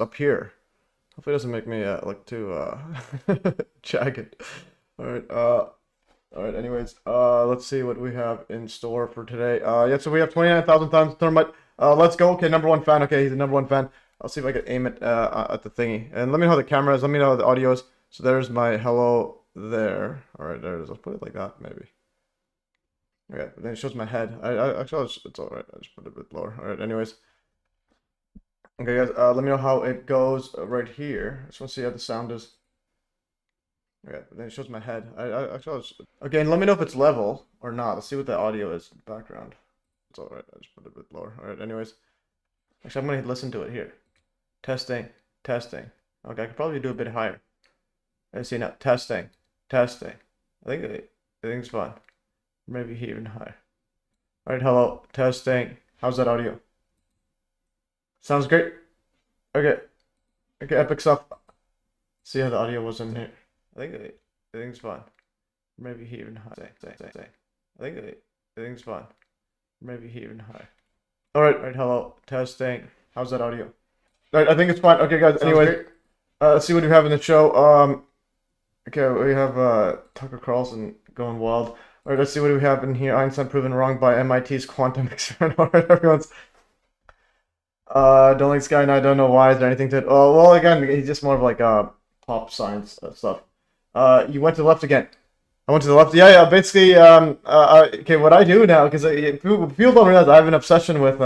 up here. Hopefully it doesn't make me look too jagged. All right, anyways, let's see what we have in store for today. Yeah, so we have 29,000 times thermite. Let's go. Okay, number one fan. Okay, he's the number one fan. I'll see if I can aim it at the thingy. And let me know how the camera is. Let me know how the audio is. So there's my hello there. All right, there it is. Let's put it like that, maybe. Okay, then it shows my head. Actually, it's all right. I just put it a bit lower. All right, anyways. Okay, guys, let me know how it goes right here. I just want to see how the sound is. Okay, then it shows my head. Actually, okay, and let me know if it's level or not. Let's see what the audio is in the background. It's all right. I just put it a bit lower. All right, anyways. Actually, I'm going to listen to it here. Testing, testing. Okay, I could probably do a bit higher. I see now. Testing, testing. I think it's fine. Maybe even higher. All right, hello, testing. How's that audio? Sounds great. Okay, okay, epic stuff. See how the audio was in here. I think it's fine. Maybe even higher. I think it's fine. Maybe even higher. All right, hello, testing. How's that audio? All right, I think it's fine. Okay, guys. Anyway, let's see what we have in the show. Okay, we have Tucker Carlson going wild. All right, let's see what we have in here. Einstein proven wrong by MIT's quantum experiment. All right, everyone's. Don't like Sky, and I don't know why. Is there anything to it? Oh, well, again, he's just more of like pop science stuff. You went to the left again. I went to the left. Yeah, yeah. Basically, okay, what I do now, because people don't realize I have an obsession with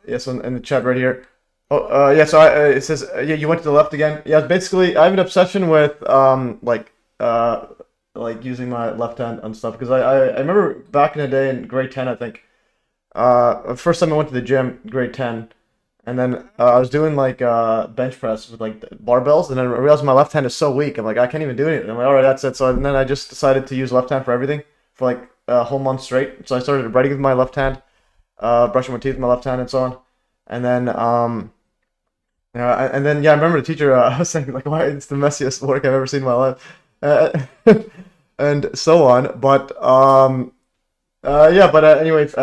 yes, in the chat right here. Oh, yeah. So it says, yeah, you went to the left again. Yeah, basically, I have an obsession with like using my left hand and stuff because I remember back in the day in grade 10, I think. First time I went to the gym, grade 10, and then I was doing like bench press with like barbells, and then I realized my left hand is so weak. I'm like, I can't even do anything. I'm like, all right, that's it. So and then I just decided to use left hand for everything for like a whole month straight. So I started writing with my left hand, brushing my teeth with my left hand, and so on. And then yeah, I remember the teacher was saying like, why it's the messiest work I've ever seen in my life, and so on. But yeah, but anyways,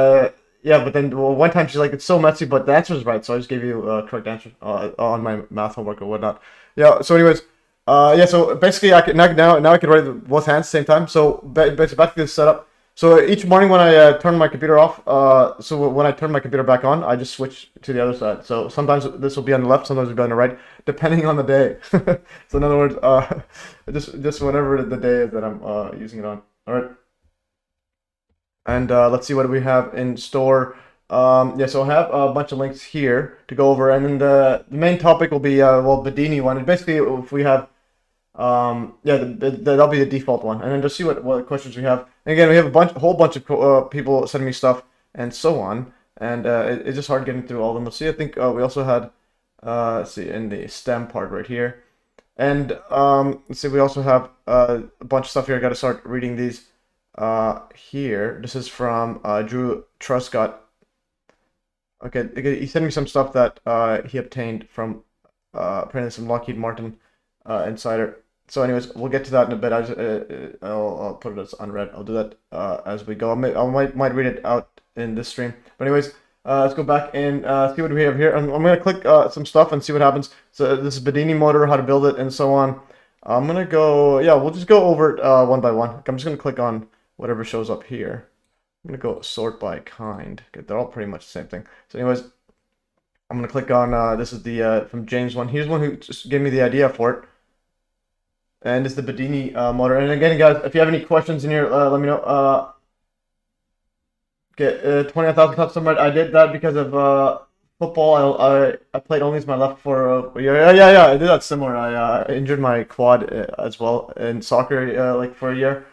yeah, but then well, one time she's like, "It's so messy," but the answer is right, so I just gave you correct answer on my math homework or whatnot. Yeah. So, anyways, yeah. So basically, I can now I can write with both hands at the same time. So basically, back to this setup. So each morning when I turn my computer off, so when I turn my computer back on, I just switch to the other side. So sometimes this will be on the left, sometimes it'll be on the right, depending on the day. So in other words, just whenever the day is that I'm using it on. All right. And let's see what we have in store. Yeah, so I have a bunch of links here to go over, and then the main topic will be well, Bedini one. And basically, if we have yeah, that'll be the default one, and then just see what questions we have. And again, we have a whole bunch of people sending me stuff and so on, and it's just hard getting through all of them. Let's see. I think we also had let's see in the STEM part right here, and let's see. We also have a bunch of stuff here. I got to start reading these. Here, this is from Drew Truscott. Okay, he sent me some stuff that he obtained from apparently some Lockheed Martin insider. So, anyways, we'll get to that in a bit. I'll put it as unread. I'll do that as we go. I might read it out in this stream. But anyways, let's go back and see what we have here. I'm gonna click some stuff and see what happens. So this is Bedini motor, how to build it, and so on. I'm gonna go. Yeah, we'll just go over it one by one. I'm just gonna click on whatever shows up here. I'm gonna go sort by kind. Okay, they're all pretty much the same thing. So anyways, I'm gonna click on this is the from James one. He's the one who just gave me the idea for it. And it's the Bedini motor. And again, guys, if you have any questions in here, let me know. Okay, 20,000 touch somewhere. I did that because of football. I played only as my left for a year. Yeah. I did that similar. I injured my quad as well in soccer like for a year.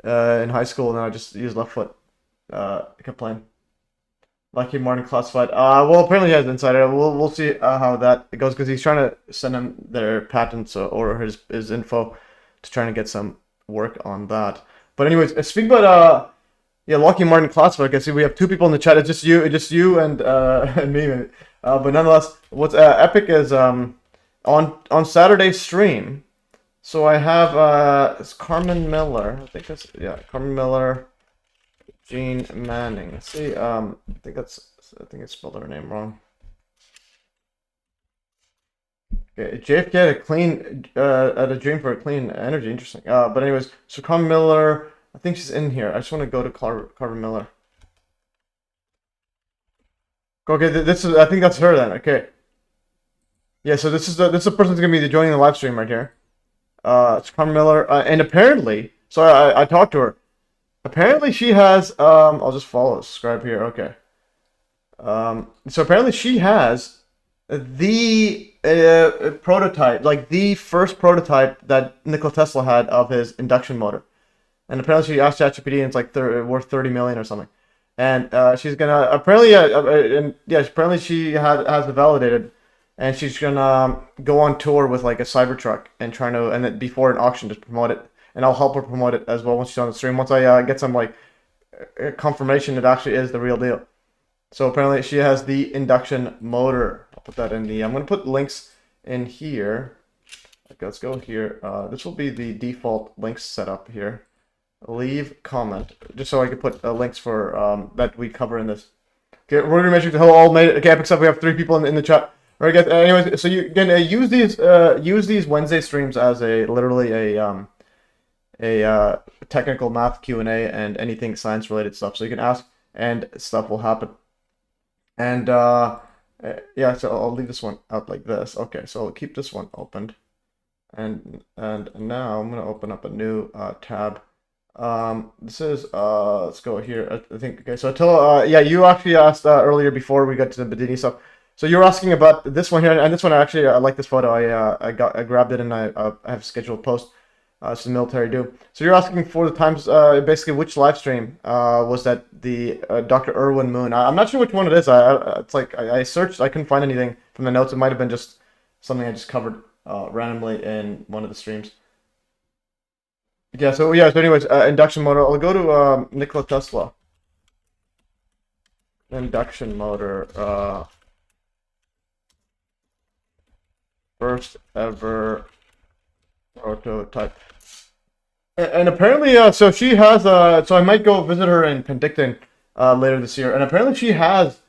In high school, and then I just used left foot. I kept playing. Lucky Martin classified. Well, apparently he has insider. We'll see how that goes because he's trying to send him their patents or his info to trying to get some work on that. But anyways, speaking about yeah, Lucky Martin classified. I see we have two people in the chat. It's just you and and me. But nonetheless, what's epic is on Saturday's stream. So I have it's Carmen Miller. I think that's Carmen Miller, Jean Manning. Let's see. I think I spelled her name wrong. Okay, JFK had a clean, had a dream for a clean energy. Interesting. But anyways, so Carmen Miller, I think she's in here. I just want to go to Carmen Miller. Okay, this is, I think that's her then. Okay. Yeah, so this is the person who's gonna be joining the live stream right here. It's Carmen Miller, and apparently, so I talked to her. Apparently she has, I'll just follow, subscribe here. Okay. So apparently she has the prototype, like the first prototype that Nikola Tesla had of his induction motor. And apparently she asked ChatGPT, and it's like worth 30 million or something. And she's gonna apparently, and yeah, apparently she has it validated, and she's gonna go on tour with like a Cybertruck and trying to, and then before an auction to promote it. And I'll help her promote it as well once she's on the stream. Once I get some like confirmation it actually is the real deal. So apparently she has the induction motor. I'll put that in the. I'm gonna put links in here. Okay, let's go here. This will be the default links setup here. Leave comment just so I can put links for that we cover in this. Okay, we're gonna make sure the whole all made it. Okay, epic stuff. We have 3 people in the chat. All right, guys. Anyways, so you can use these Wednesday streams as a literally a technical math Q&A and anything science related stuff. So you can ask and stuff will happen. And yeah, so I'll leave this one out like this. Okay, so I'll keep this one opened. And now I'm gonna open up a new tab. This is let's go here. I think okay. So until yeah, you actually asked earlier before we got to the Bedini stuff. So you're asking about this one here, and this one actually I like this photo. I grabbed it and I have scheduled a post. It's the military do. So you're asking for the times, basically which live stream was that the Dr. Irwin Moon. I'm not sure which one it is. It's like I searched, I couldn't find anything from the notes. It might have been just something I just covered randomly in one of the streams. Yeah. So yeah. So anyways, induction motor. I'll go to Nikola Tesla. Induction motor. First ever prototype. And apparently, so she has, so I might go visit her in Penticton later this year. And apparently she has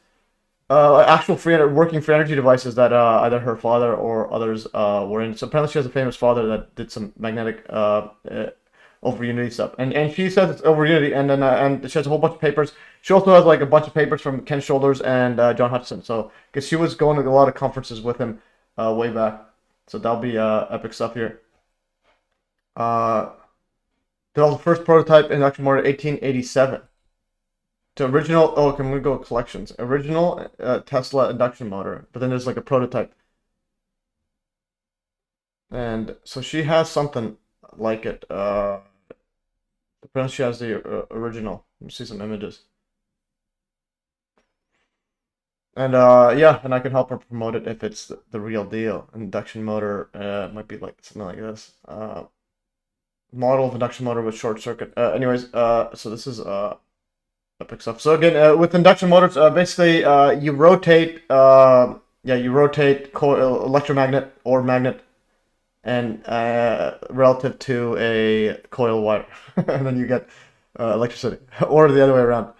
actual working free energy devices that either her father or others were in. So apparently she has a famous father that did some magnetic over Unity stuff. And she says it's over Unity, and then and she has a whole bunch of papers. She also has like a bunch of papers from Ken Shoulders and John Hutchison. So because she was going to a lot of conferences with him way back. So that'll be epic stuff here. Developed the first prototype induction motor in 1887. To original, oh, can we go collections? Original Tesla induction motor, but then there's like a prototype. And so she has something like it. Apparently she has the original. Let me see some images. And yeah, and I can help her promote it if it's the real deal. Induction motor might be like something like this. Model of induction motor with short circuit. Anyways, so this is epic stuff. So again, with induction motors, basically you rotate, yeah, you rotate electromagnet or magnet, and relative to a coil wire, and then you get electricity, or the other way around.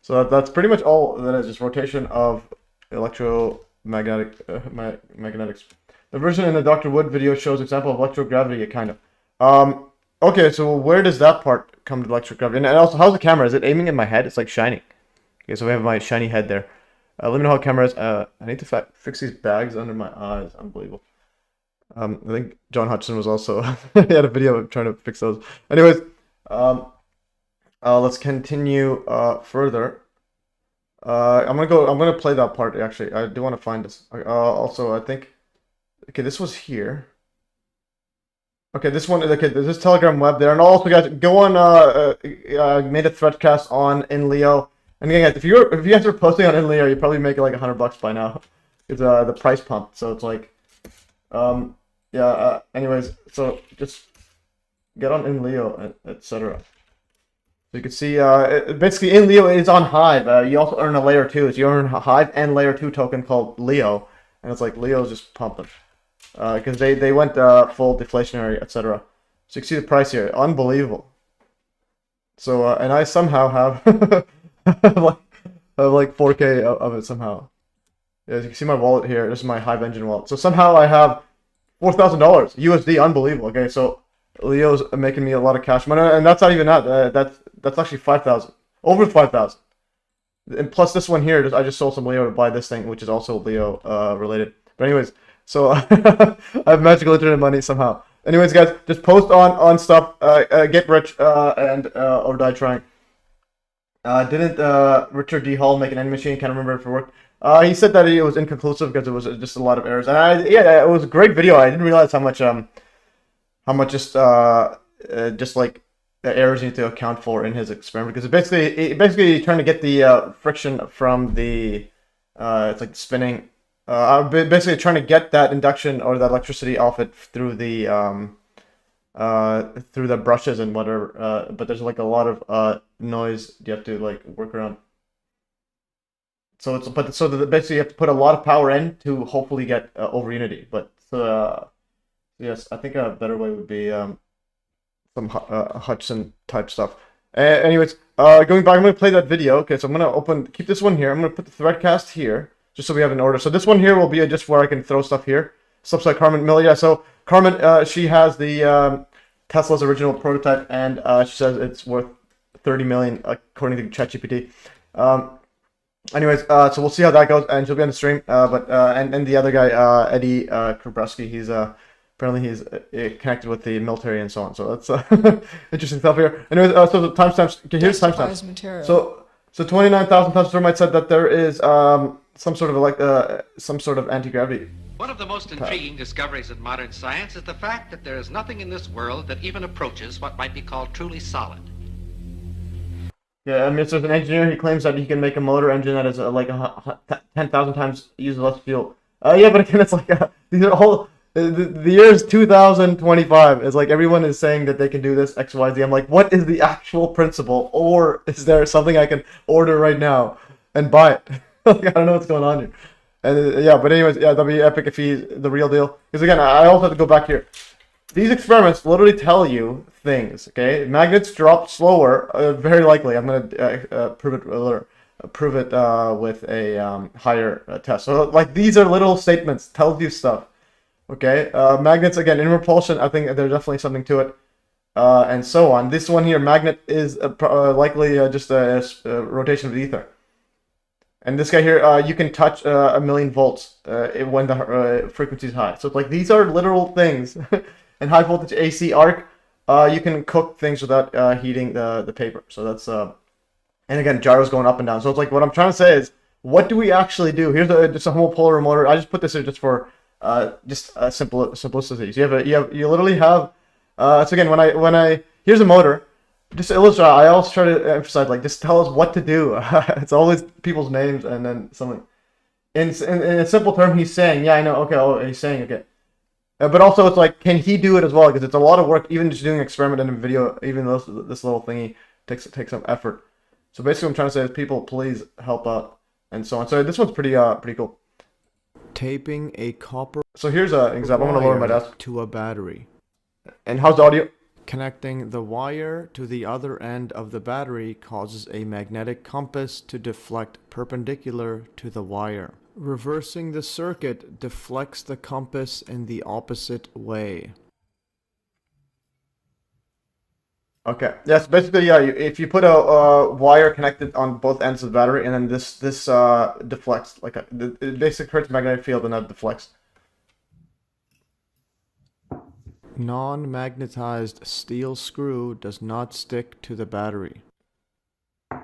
So that's pretty much all that is, just rotation of electromagnetic magnetics. The version in the Dr. Wood video shows example of electrogravity, kind of. Okay, so where does that part come to electric gravity? And also, how's the camera? Is it aiming at my head? It's like shining. Okay, so we have my shiny head there. Let me know how the camera is. I need to fix these bags under my eyes. Unbelievable. I think John Hutchison was also he had a video of trying to fix those. Anyways, let's continue further. I'm gonna play that part actually. I do want to find this. Also, I think okay, this was here. Okay, this one. Okay, there's this Telegram web there, and also guys, go on. Made a threadcast on InLeo, and again, guys, if you guys are posting on InLeo, you probably make like $100 by now. It's the price pump, so it's like, yeah. Anyways, so just get on InLeo, etc. So you can see, basically InLeo is on Hive. You also earn a layer 2. So you earn a Hive and layer 2 token called Leo, and it's like Leo's just pumping. Because they went full deflationary, etc. So you can see the price here, unbelievable. So and I somehow have like 4K of it somehow. Yeah, as you can see my wallet here. This is my Hive Engine wallet. So somehow I have $4,000 USD, unbelievable. Okay, so Leo's making me a lot of cash money, and that's not even that. That's actually 5,000, over 5,000. And plus this one here, I just sold some Leo to buy this thing, which is also Leo related. But anyways, so I have magical internet money somehow. Anyways, guys, just post on stuff. Get rich and or die trying. Didn't Richard D. Hall make an end machine? Can't remember if it worked. He said that it was inconclusive because it was just a lot of errors. And yeah, it was a great video. I didn't realize how much just like the errors you need to account for in his experiment, because basically trying to get the friction from the it's like spinning. Basically trying to get that induction or that electricity off it through the brushes and whatever. But there's like a lot of noise you have to like work around. So basically you have to put a lot of power in to hopefully get over unity. But yes, I think a better way would be some Hudson type stuff. Anyways, going back, I'm gonna play that video. Okay, so I'm gonna keep this one here. I'm gonna put the threadcast here, just so we have an order. So this one here will be just where I can throw stuff here. Stuff like Carmen Miller. Yeah, so Carmen, she has the Tesla's original prototype, and she says it's worth 30 million according to ChatGPT. Anyways, so we'll see how that goes, and she'll be on the stream. And the other guy, Eddie Krabrowski, he's apparently he's connected with the military and so on. So that's interesting stuff here. Anyways, so the timestamps. Okay, here's timestamps. So 29,000 tons of thermite said that there is some sort of anti-gravity. One of the most intriguing discoveries in modern science is the fact that there is nothing in this world that even approaches what might be called truly solid. Yeah, I mean, so as an engineer, he claims that he can make a motor engine that is like 10,000 times uses less fuel. Yeah, but again, it's like these are all the year is 2025. It's like everyone is saying that they can do this X, Y, Z. I'm like, what is the actual principle, or is there something I can order right now and buy it? Like, I don't know what's going on here. And yeah, but anyways, yeah, that'd be epic if he's the real deal. Because again, I also have to go back here. These experiments literally tell you things. Okay, magnets drop slower. Very likely, I'm gonna prove it with a higher test. So like these are little statements, tells you stuff. Okay, magnets again in repulsion. I think there's definitely something to it, and so on. This one here, magnet is likely just a rotation of the ether. And this guy here, you can touch 1,000,000 volts when the frequency is high. So it's like these are literal things. And high voltage AC arc, you can cook things without heating the paper. So that's and again, gyros going up and down. So it's like what I'm trying to say is, what do we actually do? Here's just a homopolar motor. I just put this here just for simplicity. So you literally have. So again, when I here's a motor. Just to illustrate, I always try to emphasize, like, just tell us what to do. It's always people's names and then something. In a simple term, he's saying, yeah, I know, okay, oh, he's saying, okay. But also, it's like, can he do it as well? Because it's a lot of work, even just doing an experiment in a video, even though this little thingy takes some effort. So basically, what I'm trying to say is, people, please help out, and so on. So this one's pretty cool. Taping a copper. So here's an example. I'm gonna lower my desk to a battery. And how's the audio? Connecting the wire to the other end of the battery causes a magnetic compass to deflect perpendicular to the wire. Reversing the circuit deflects the compass in the opposite way. Okay. Yes. Basically, yeah. If you put a wire connected on both ends of the battery, and then this deflects, like it basically creates a magnetic field, and that deflects. Non-magnetized steel screw does not stick to the battery.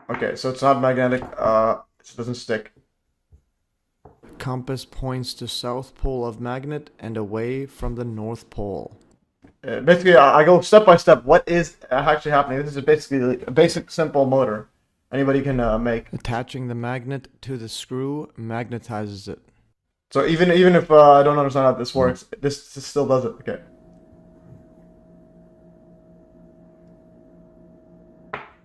Okay, so it's not magnetic. It doesn't stick. Compass points to south pole of magnet and away from the north pole. Basically, I go step by step. What is actually happening? This is basically a basic, simple motor anybody can make. Attaching the magnet to the screw magnetizes it. So even if I don't understand how this works, this still does it. Okay.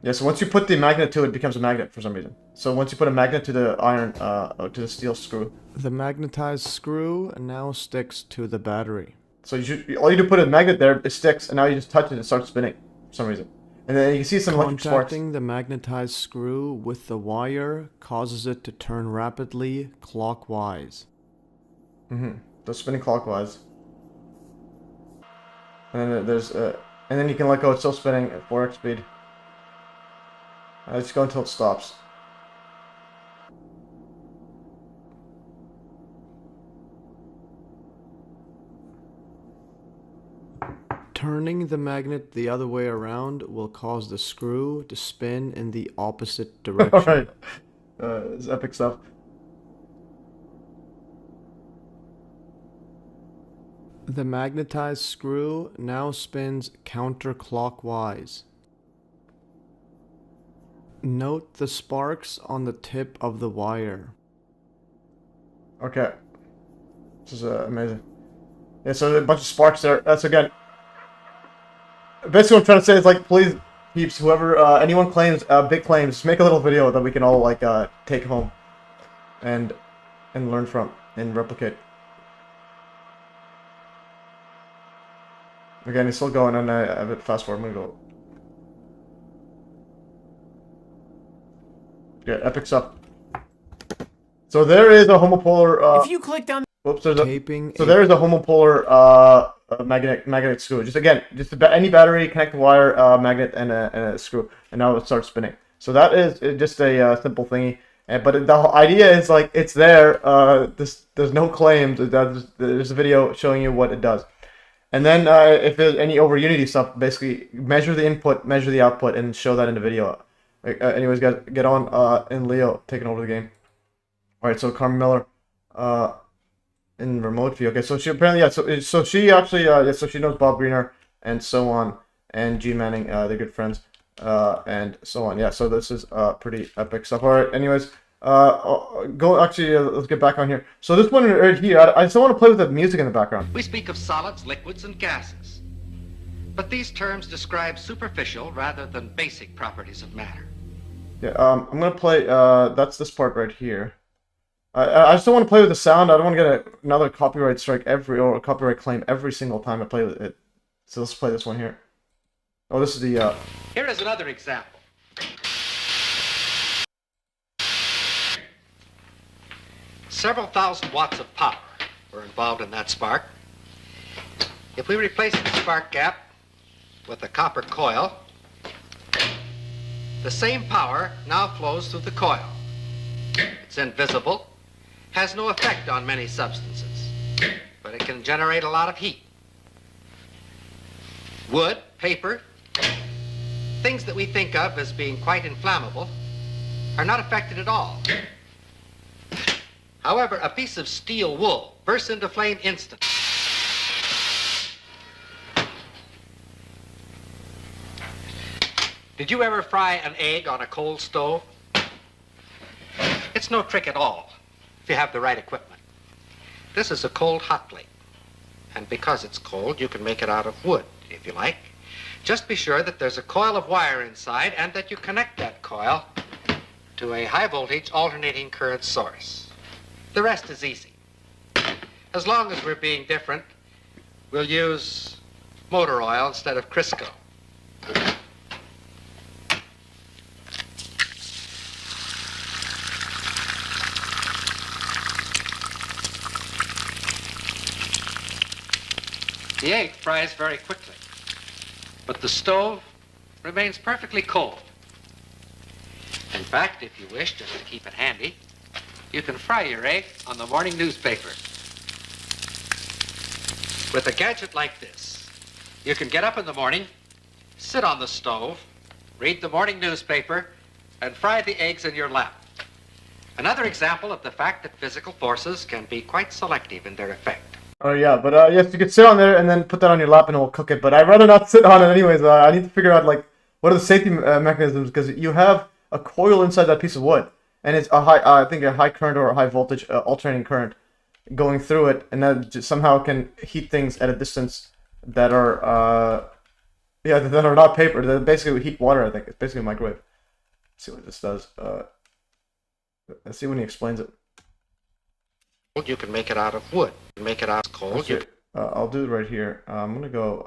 Yeah, so once you put the magnet to it, it becomes a magnet for some reason. So once you put a magnet to the iron, to the steel screw. The magnetized screw now sticks to the battery. So all you do put a magnet there, it sticks, and now you just touch it and it starts spinning for some reason. And then you can see some electric sparks. Contacting the magnetized screw with the wire causes it to turn rapidly clockwise. So spinning clockwise. And then there's and then you can let go. It's still spinning at 4x speed. Just go until it stops. Turning the magnet the other way around will cause the screw to spin in the opposite direction. Alright. It's epic stuff. The magnetized screw now spins counterclockwise. Note the sparks on the tip of the wire. Okay. This is amazing. Yeah, so a bunch of sparks there. That's again. Basically, what I'm trying to say is, like, please, peeps, whoever, anyone claims big claims, just make a little video that we can all like take home and learn from and replicate. Again, it's still going, and I have it fast forward. I'm gonna go. Yeah, epic stuff. So there is a homopolar. If you clicked on Whoops, there's a. Taping So there is a homopolar magnetic screw. Just again, just any battery, connect the wire, magnet, and a screw, and now it starts spinning. So that is just a simple thingy. But the idea is, like, it's there. There's no claims. There's a video showing you what it does. And then if there's any over Unity stuff, basically measure the input, measure the output, and show that in the video. Anyways, guys, get on in Leo taking over the game. All right, so Carmen Miller, in remote view. Okay, so she apparently, yeah, so she actually, yeah, so she knows Bob Greener and so on, and Gene Manning, they're good friends, and so on. Yeah, so this is pretty epic stuff. All right, anyways, let's get back on here. So this one right here, I still want to play with the music in the background. We speak of solids, liquids, and gases. But these terms describe superficial rather than basic properties of matter. Yeah, I'm gonna play. That's this part right here. I just don't want to play with the sound. I don't want to get another copyright strike or a copyright claim every single time I play with it. So let's play this one here. Oh, this is the. Here is another example. Several thousand watts of power were involved in that spark. If we replace the spark gap with a copper coil, the same power now flows through the coil. It's invisible, has no effect on many substances, but it can generate a lot of heat. Wood, paper, things that we think of as being quite inflammable are not affected at all. However, a piece of steel wool bursts into flame instantly. Did you ever fry an egg on a cold stove? It's no trick at all if you have the right equipment. This is a cold hot plate. And because it's cold, you can make it out of wood, if you like. Just be sure that there's a coil of wire inside and that you connect that coil to a high voltage alternating current source. The rest is easy. As long as we're being different, we'll use motor oil instead of Crisco. The egg fries very quickly, but the stove remains perfectly cold. In fact, if you wish, just to keep it handy, you can fry your egg on the morning newspaper. With a gadget like this, you can get up in the morning, sit on the stove, read the morning newspaper, and fry the eggs in your lap. Another example of the fact that physical forces can be quite selective in their effect. Oh yeah, but yes, you could sit on there and then put that on your lap and it will cook it. But I'd rather not sit on it anyways. I need to figure out, like, what are the safety mechanisms, because you have a coil inside that piece of wood, and it's a high, I think a high current or a high voltage alternating current going through it, and that just somehow can heat things at a distance that are yeah, that are not paper. That basically heat water. I think it's basically a microwave. Let's see what this does. Let's see when he explains it. You can make it out of wood. You can make it out of coal. Okay. I'll do it right here. I'm gonna go.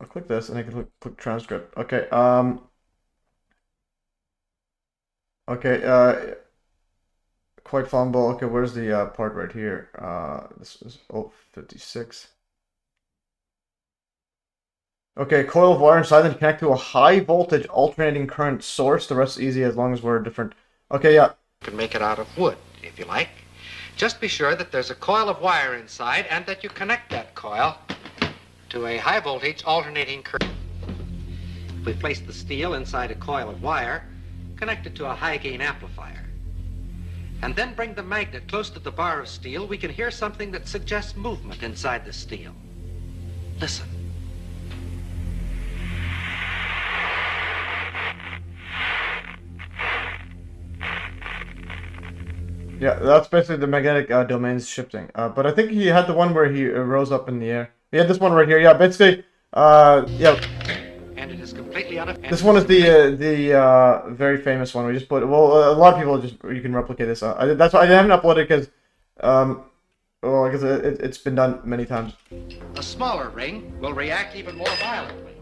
I'll click this and I can click transcript. Okay. Okay. Quite flammable. Okay, where's the part right here? This is 56. Okay, coil of wire inside, then connect to a high voltage alternating current source. The rest is easy as long as we're different. Okay, yeah. You can make it out of wood, if you like. Just be sure that there's a coil of wire inside and that you connect that coil to a high voltage alternating current. If we place the steel inside a coil of wire, connect it to a high gain amplifier, and then bring the magnet close to the bar of steel, we can hear something that suggests movement inside the steel. Listen. Yeah, that's basically the magnetic domains shifting. But I think he had the one where he rose up in the air. He had this one right here. Yeah, basically, yeah. And it is completely unaffected. This one is the very famous one. We just put. Well, a lot of people you can replicate this. That's why I haven't uploaded because, well, because it's been done many times. A smaller ring will react even more violently.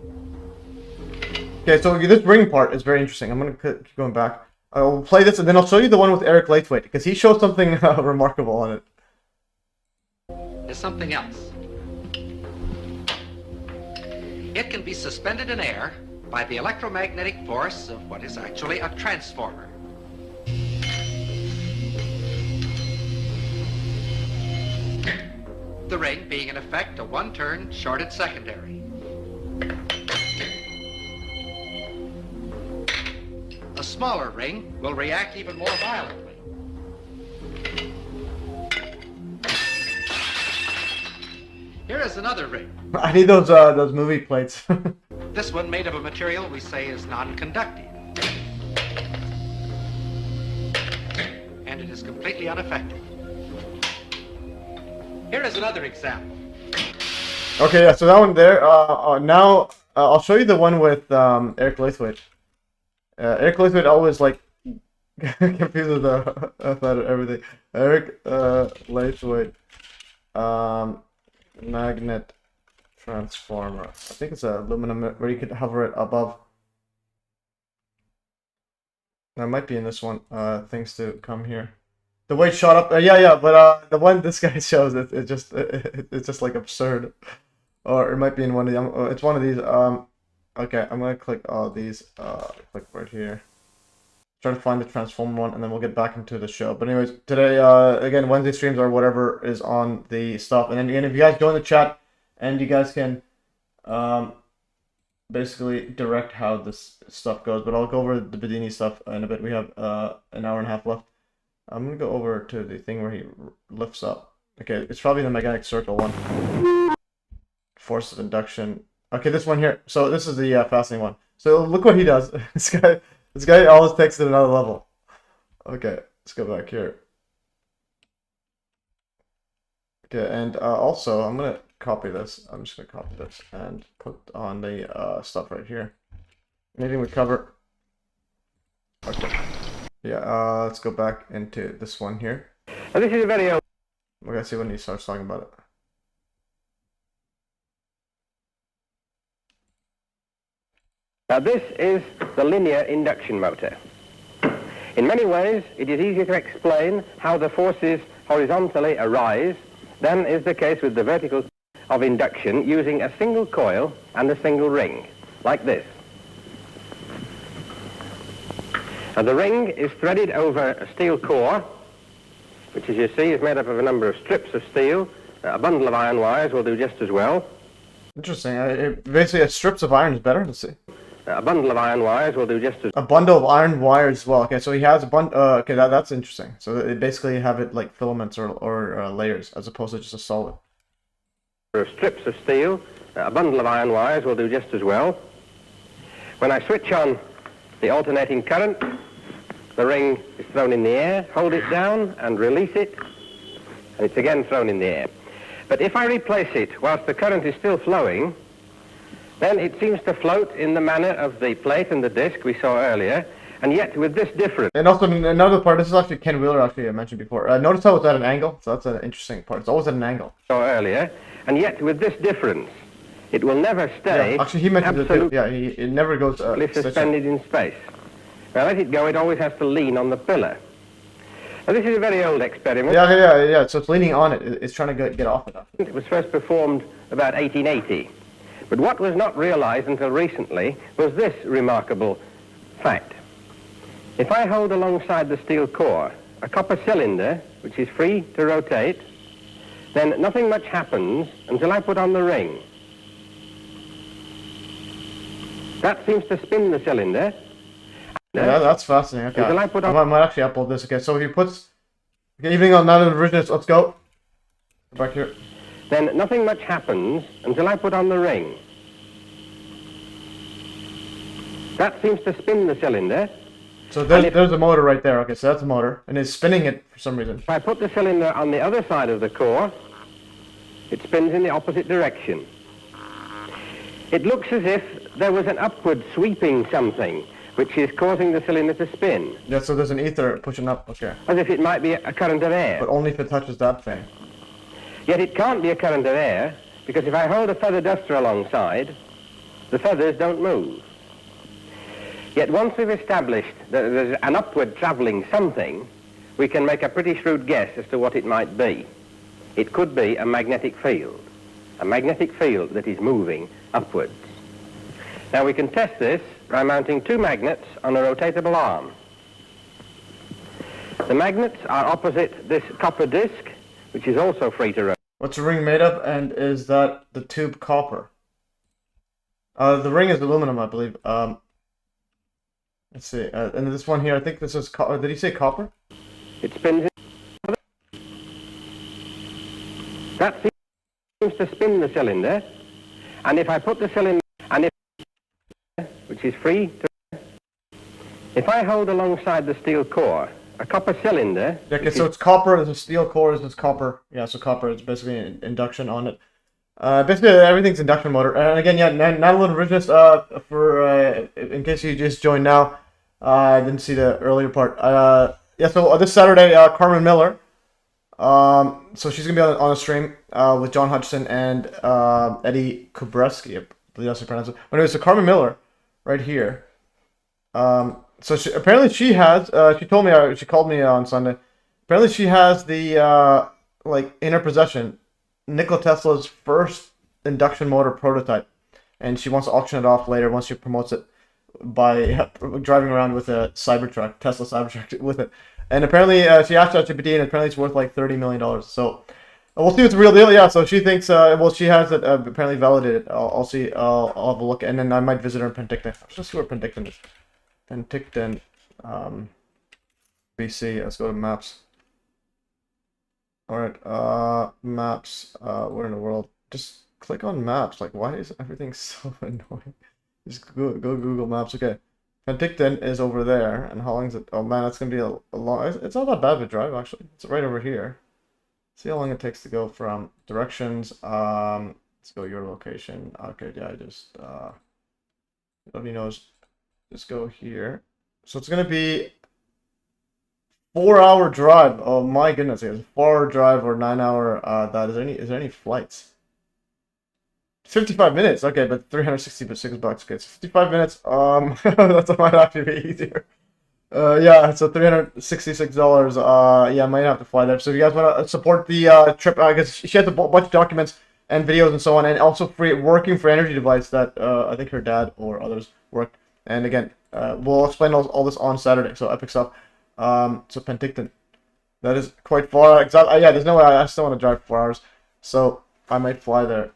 Okay, so this ring part is very interesting. I'm gonna keep going back. I'll play this and then I'll show you the one with Eric Laithwaite because he showed something remarkable on it. There's something else. It can be suspended in air by the electromagnetic force of what is actually a transformer. The ring being in effect a one-turn shorted secondary. A smaller ring will react even more violently. Here is another ring. I need those movie plates. This one made of a material we say is non-conductive. And it is completely unaffected. Here is another example. Okay, yeah, so that one there. Now I'll show you the one with Eric Laithwaite. Eric Laithwaite always like confuses the everything. Eric Laithwaite magnet transformer. I think it's a aluminum where you could hover it above. That might be in this one. Things to come here. The weight shot up. Yeah, but the one this guy shows it's just like absurd. Or it might be in one of the. It's one of these. Okay, I'm gonna click all these. Click right here. Try to find the transformer one, and then we'll get back into the show. But anyways, today, again, Wednesday streams or whatever is on the stuff. And then again, if you guys join the chat, and you guys can, basically direct how this stuff goes. But I'll go over the Bedini stuff in a bit. We have an hour and a half left. I'm gonna go over to the thing where he lifts up. Okay, it's probably the magnetic circle one. Force of induction. Okay, this one here. So this is the fascinating one. So look what he does. This guy always takes it to another level. Okay, let's go back here. Okay, and also I'm gonna copy this. I'm just gonna copy this and put on the stuff right here. Anything we cover. Okay. Yeah. Let's go back into this one here. Now this is a very old. We're gonna see when he starts talking about it. Now this is the linear induction motor. In many ways, it is easier to explain how the forces horizontally arise than is the case with the vertical of induction using a single coil and a single ring, like this. Now the ring is threaded over a steel core, which as you see is made up of a number of strips of steel. A bundle of iron wires will do just as well. Interesting. Basically, strips of iron is better. Let's see. A bundle of iron wires will do just as... A bundle of iron wires as well. Okay, so he has a bundle... okay, that's interesting. So they basically have it like filaments or layers as opposed to just a solid. Strips of steel. A bundle of iron wires will do just as well. When I switch on the alternating current, the ring is thrown in the air, hold it down and release it, and it's again thrown in the air. But if I replace it whilst the current is still flowing, then it seems to float in the manner of the plate and the disc we saw earlier, and yet with this difference. And also another part, this is actually Ken Wheeler I mentioned before. Notice how it's at an angle, so that's an interesting part. It's always at an angle. Saw earlier, and yet with this difference, it will never stay. Yeah, actually he mentioned it too. Yeah, it never goes suspended in space. Now let it go, it always has to lean on the pillar. Now this is a very old experiment. Yeah, so it's leaning on it. It's trying to get off it. It was first performed about 1880. But what was not realized until recently was this remarkable fact. If I hold alongside the steel core a copper cylinder, which is free to rotate, then nothing much happens until I put on the ring. That seems to spin the cylinder. Yeah, that's fascinating. Okay. Until I put on... I might actually upload this. Okay, so if you put... Okay, evening on Night of the Virgins, let's go. Back here. Then nothing much happens until I put on the ring. That seems to spin the cylinder. So there's a motor right there. Okay, so that's a motor. And it's spinning it for some reason. If I put the cylinder on the other side of the core, it spins in the opposite direction. It looks as if there was an upward sweeping something, which is causing the cylinder to spin. Yeah, so there's an ether pushing up. Okay. As if it might be a current of air. But only if it touches that thing. Yet it can't be a current of air, because if I hold a feather duster alongside, the feathers don't move. Yet once we've established that there's an upward travelling something, we can make a pretty shrewd guess as to what it might be. It could be a magnetic field that is moving upwards. Now we can test this by mounting two magnets on a rotatable arm. The magnets are opposite this copper disc, which is also free to rotate. What's the ring made of, and is that the tube copper? The ring is aluminum, I believe. Let's see, and this one here, I think this is did he say copper? It spins in. That seems to spin the cylinder, and if I put the cylinder, which is free to... If I hold alongside the steel core a copper cylinder... Okay, so it's copper, the steel core is copper. Yeah, so copper is basically an induction on it. Basically, everything's induction motor. And again, yeah, not a little revisionist, in case you just joined now. I didn't see the earlier part. Yeah, so this Saturday, Carmen Miller. So she's going to be on a stream with John Hutchison and Eddie Kubreski, I believe that's how you pronounce it. But anyway, so Carmen Miller, right here. So apparently she has, she told me, she called me on Sunday. Apparently she has the, in her possession, Nikola Tesla's first induction motor prototype. And she wants to auction it off later once she promotes it by driving around with a Cybertruck, Tesla Cybertruck with it. And apparently she asked ChatGPT, and apparently it's worth like $30 million. So we'll see if it's a real deal. Yeah, so she thinks, well, she has it apparently validated. I'll see, I'll have a look, and then I might visit her in Penticton. Let's just see where Penticton is. Penticton, BC. Let's go to maps. Alright, maps. Where in the world? Just click on maps. Like, why is everything so annoying? Just go Google Maps. Okay. Penticton is over there. And how long is it? Oh man, that's going to be a long... It's not that bad of a drive, actually. It's right over here. See how long it takes to go from directions. Let's go your location. Okay, yeah, I just... nobody knows. Just go here. So it's going to be 4-hour drive. Oh my goodness, it's a 4-hour drive or 9-hour. That is there any flights? 55 minutes. Okay, but $366. Okay, it's 55 minutes. That might actually be easier. Yeah, so $366. Yeah, I might have to fly there. So if you guys want to support the trip, I guess she has a bunch of documents and videos and so on, and also working for energy device that I think her dad or others worked. And again, we'll explain all this on Saturday. So epic stuff. So Penticton, that is quite far. Exactly. Yeah, there's no way I still want to drive 4 hours, so I might fly there.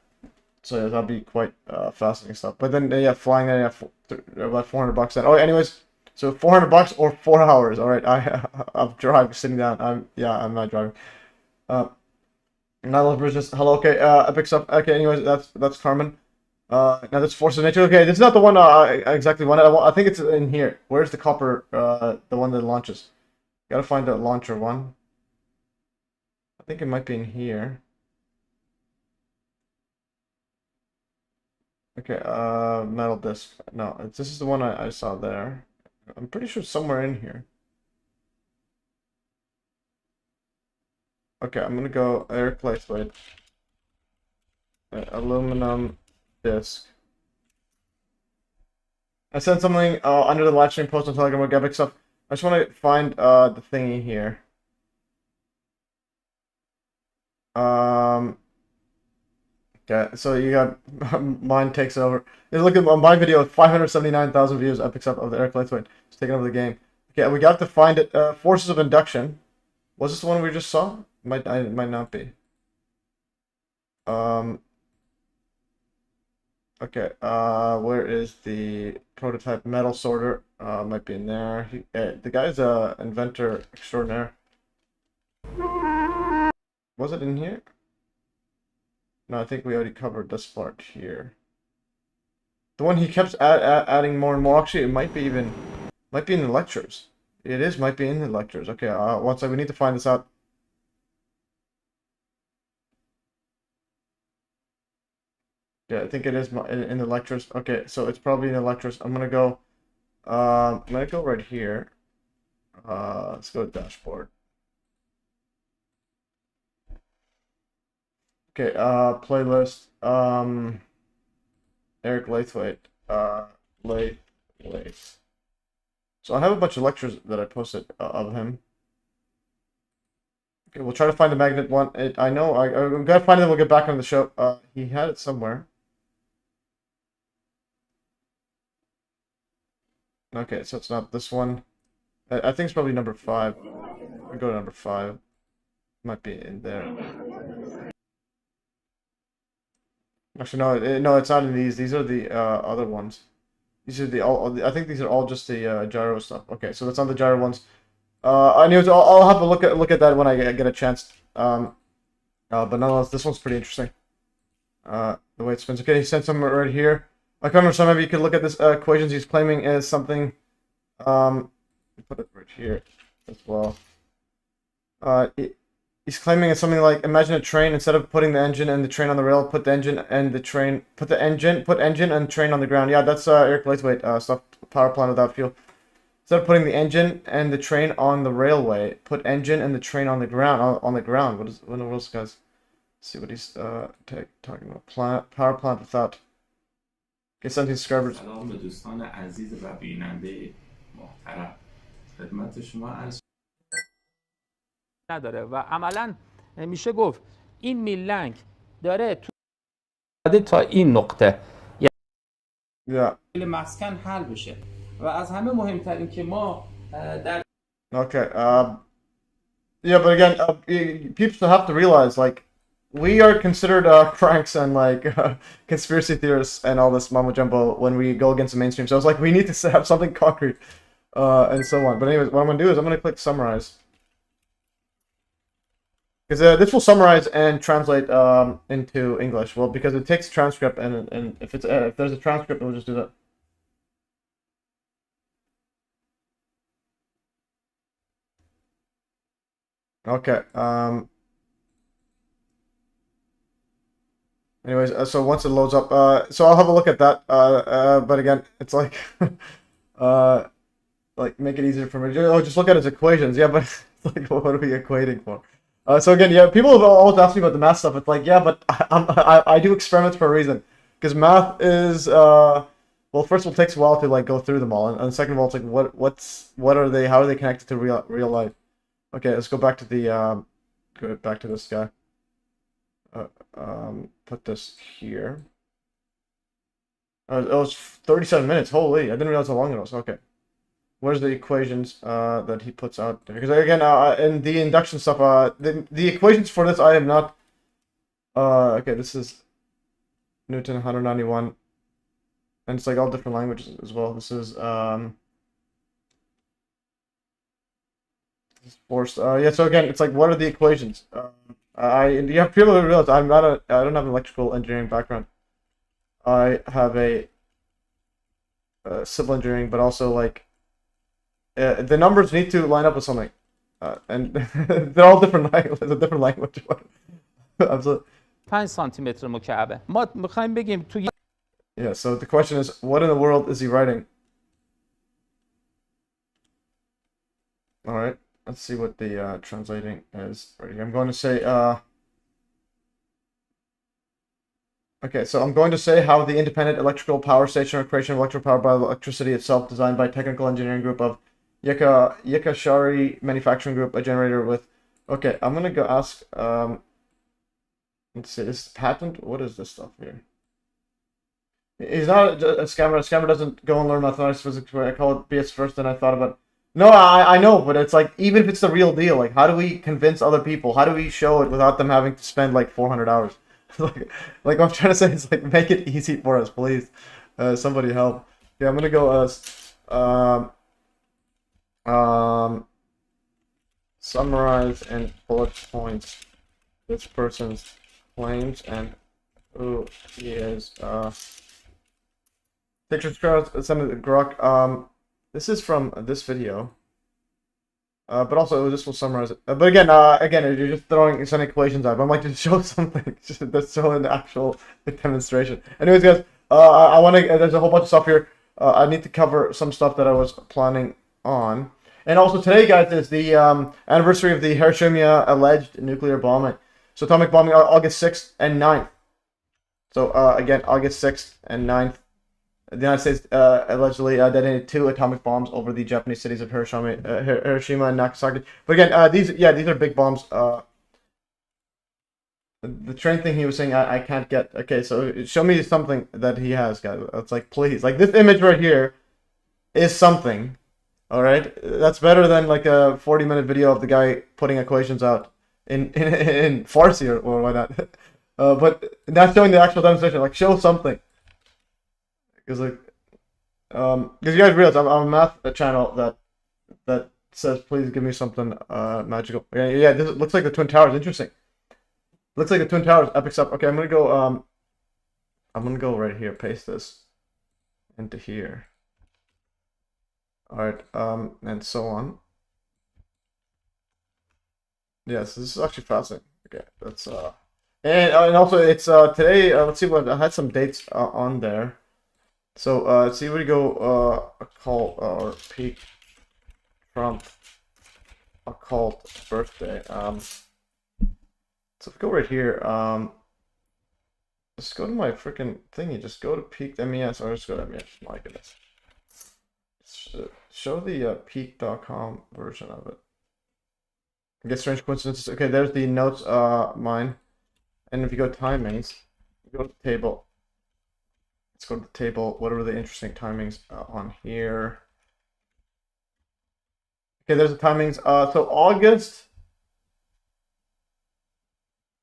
So yeah, that'll be quite fascinating stuff. But then yeah, flying there, yeah, about $400 then. Oh, anyways, so $400 or 4 hours. All right, I'll drive sitting down. I'm not driving. Not love bridges. Hello. Okay. Epic stuff. Okay. Anyways, that's Carmen. Now that's Force of Nature. Okay, this is not the one I exactly wanted. I think it's in here. Where's the copper? The one that launches. Gotta find the launcher one. I think it might be in here. Okay, metal disc. No, this is the one I saw there. I'm pretty sure it's somewhere in here. Okay, I'm gonna go air plate plate. Aluminum disc. I sent something under the live stream post on Telegram about Epic stuff. I just want to find the thingy here. Okay, so you got mine takes over. You look at my video, 579,000 views. Epic up of the Eric Lightweight. It's taking over the game. Okay, we got to find it. Forces of induction. Was this the one we just saw? It might not be. Okay, where is the prototype metal sorter? Might be in there. The guy's a inventor extraordinaire. Was it in here? No, I think we already covered this part here. The one he kept adding more and more. Actually, it might be in the lectures. Might be in the lectures. Okay, one second. We need to find this out. Yeah, I think it is in the lectures. Okay, so it's probably in the lectures. I'm gonna go right here. Let's go to dashboard. Okay, playlist. Eric Laithwaite. Laithwaite. So I have a bunch of lectures that I posted of him. Okay, we'll try to find the magnet one. I know I'm gonna find it. We'll get back on the show. He had it somewhere. Okay, so it's not this one. I think it's probably number 5. I'll go to number 5. Might be in there. Actually, no, it's not in these. These are the other ones. These are I think these are all just the gyro stuff. Okay, so that's on the gyro ones. Anyways, I'll have a look at that when I get a chance. But nonetheless, this one's pretty interesting. The way it spins. Okay, he sent some right here. I can't understand. Maybe you could look at this equations he's claiming is something. Put it right here as well. He's claiming it's something like, imagine a train. Instead of putting the engine and the train on the rail, put the engine and train and train on the ground. Yeah, that's Eric Laithwaite stuff. Power plant without fuel. Instead of putting the engine and the train on the railway, put engine and the train on the ground. On the ground. What in the world, guys? Let's see what he's talking about. Power plant without. Okay, 17 subscribers. سلام به دوستان عزیز و بیننده محترم. خدمت شما عرض نداره و عملاً میشه گفت این میلنگ داره تا این نقطه مسکن حل بشه و از همه مهمترین که ما در Okay. Yeah, but again, people have to realize, like, we are considered cranks and like conspiracy theorists and all this mumbo jumbo when we go against the mainstream. So it's like we need to have something concrete and so on. But anyways, what I'm gonna do is I'm gonna click summarize. Because this will summarize and translate into English. Well, because it takes transcript, and if there's a transcript, we'll just do that. Okay. Anyways, so once it loads up, so I'll have a look at that. But again, it's like, like make it easier for me. Oh, just look at his equations. Yeah, but it's like, what are we equating for? So again, yeah, people have always asked me about the math stuff. It's like, yeah, but I do experiments for a reason, because math is well, first of all, it takes a while to like go through them all, and second of all, it's like what are they? How are they connected to real life? Okay, let's go back to this guy. Put this here. It was 37 minutes. Holy, I didn't realize how long it was. Okay. Where's the equations that he puts out there? Because again, in the induction stuff, the equations for this I have not. Okay, this is Newton 191, and it's like all different languages as well. This is force. Yeah. So again, it's like, what are the equations? You have people who realize I don't have an electrical engineering background. I have a civil engineering, but also like. The numbers need to line up with something, and they're all different. It's a different language. Absolutely. 5 سانتی متر مکعبه. ما می‌خوایم بگیم تو Yeah. So the question is, what in the world is he writing? All right. Let's see what the translating is right here. I'm going to say. Okay, so I'm going to say how the independent electrical power station or creation of electrical power by electricity itself, designed by technical engineering group of Yakashari Manufacturing Group, a generator with. Okay, I'm gonna go ask. Let's see, this patent. What is this stuff here? He's not a scammer. A scammer doesn't go and learn mathematics, physics. I call it BS first, and I thought about. No, I know, but it's like even if it's the real deal, like how do we convince other people? How do we show it without them having to spend like 400 hours? like what I'm trying to say is like make it easy for us, please. Somebody help. Yeah, I'm gonna go summarize in bullet points this person's claims and who he is. Pictures, send it Grok. This is from this video. But also this will summarize it. But again, you're just throwing some equations out. But I'm like to show something. That's show an actual demonstration. Anyways, guys, I want to. There's a whole bunch of stuff here. I need to cover some stuff that I was planning on. And also today, guys, is the anniversary of the Hiroshima alleged nuclear bombing. So atomic bombing, August 6th and 9th. So again, August 6th and 9th. The United States allegedly detonated 2 atomic bombs over the Japanese cities of Hiroshima and Nagasaki. But again, these are big bombs. The train thing he was saying, I can't get. Okay, so show me something that he has, guys. It's like, please, like this image right here is something. All right, that's better than like a 40-minute video of the guy putting equations out in Farsi or whatnot. But not showing the actual demonstration. Like, show something. Because like, because you guys realize I'm a math channel that says please give me something magical. Yeah, this looks like the Twin Towers. Interesting. Looks like the Twin Towers. Epic stuff. Okay, I'm gonna go right here. Paste this into here. All right, and so on. Yes, this is actually fascinating. Okay, that's and also it's today. Let's see what I had some dates on there. So let's see, we go occult or peak Trump occult birthday. So if we go right here, just go to my freaking thingy. Just go to peak MES or just go to MES. My goodness. Show the peak.com version of it. Get strange coincidences. Okay, there's the notes, mine. And if you go timings, you go to the table. Let's go to the table. What are the interesting timings on here? Okay, there's the timings. So August.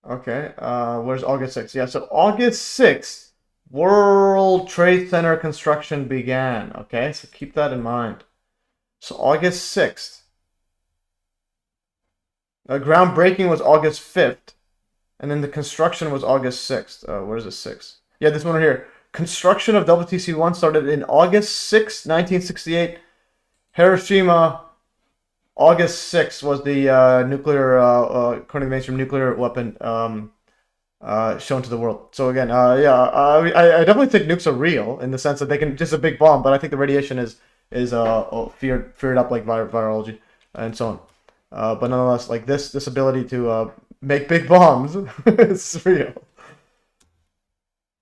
Okay, where's August 6th? Yeah, so August 6th, World Trade Center construction began. Okay, so keep that in mind. So August 6th. Groundbreaking was August 5th. And then the construction was August 6th. Where's the 6th? Yeah, this one right here. Construction of WTC-1 started in August 6, 1968. Hiroshima, August 6 was the nuclear, according to mainstream nuclear weapon shown to the world. So again, I definitely think nukes are real in the sense that they can just a big bomb, but I think the radiation is feared up like virology and so on. But nonetheless, like this ability to make big bombs is real.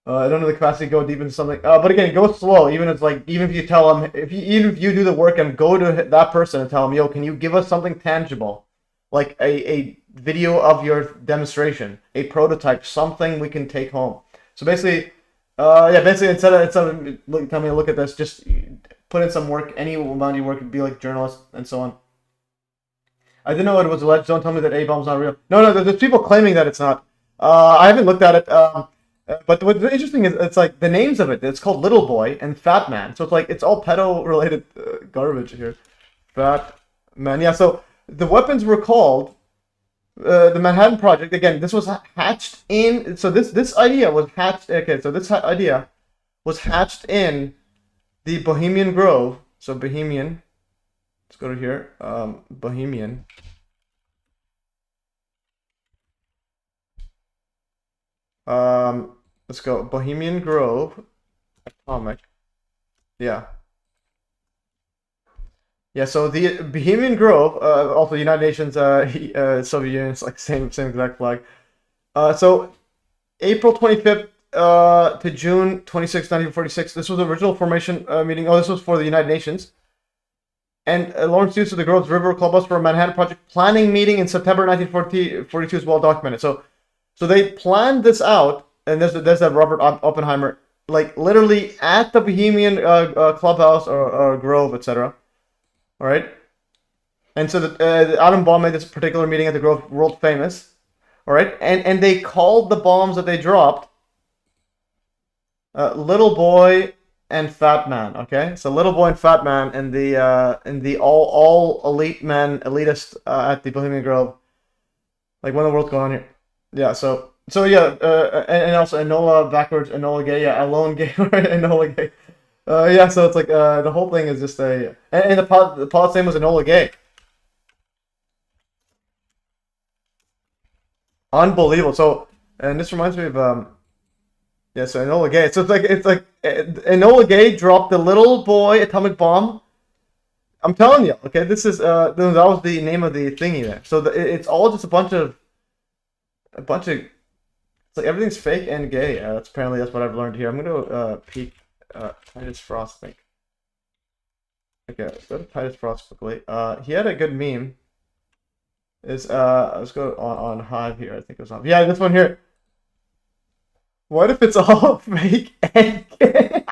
I don't know the capacity to go deep into something, but again, go slow. Even if you tell them, even if you do the work and go to that person and tell them, yo, can you give us something tangible, like a video of your demonstration, a prototype, something we can take home. So basically, instead of tell me to look at this, just put in some work, any amount of work, be like journalist and so on. I didn't know it was alleged. Don't tell me that A-bomb's not real. No, there's people claiming that it's not. I haven't looked at it. But what's interesting is it's like the names of it. It's called Little Boy and Fat Man. So it's like it's all pedo-related garbage here. Fat Man. Yeah. So the weapons were called the Manhattan Project. Again, this was hatched in. So this idea was hatched. Okay. So this idea was hatched in the Bohemian Grove. So Bohemian. Let's go to here. Bohemian. Let's go Bohemian Grove Atomic. Yeah. So the Bohemian Grove, also United Nations, Soviet Union, it's like same exact flag. So April 25th to June 26, 1946. This was the original formation meeting. Oh, this was for the United Nations. And Lawrence use of the Groves River Clubhouse for a Manhattan Project planning meeting in September 1942 is well documented. So So they planned this out, and there's that Robert Oppenheimer, like literally at the Bohemian clubhouse or Grove, etc. All right, and so the atom bomb made this particular meeting at the Grove world famous. All right, and they called the bombs that they dropped Little Boy and Fat Man. Okay, so Little Boy and Fat Man and the all elite men, elitist at the Bohemian Grove. Like, what in the world's going on here? Yeah, so yeah, and also Enola backwards, Enola gay, yeah, alone gay, right? Enola gay. Yeah, so it's like the whole thing is just and the pilot's name was Enola Gay. Unbelievable. So, and this reminds me of yeah, so Enola Gay. So it's like Enola Gay dropped the Little Boy atomic bomb. I'm telling you, okay, this is that was the name of the thingy there. So it's all just a bunch of it's like everything's fake and gay. That's what I've learned here. I'm gonna peek Titus Frost, I think. Okay, let's go to Titus Frost quickly. He had a good meme. Let's go on Hive here. I think it was on. Yeah, this one here. What if it's all fake and gay?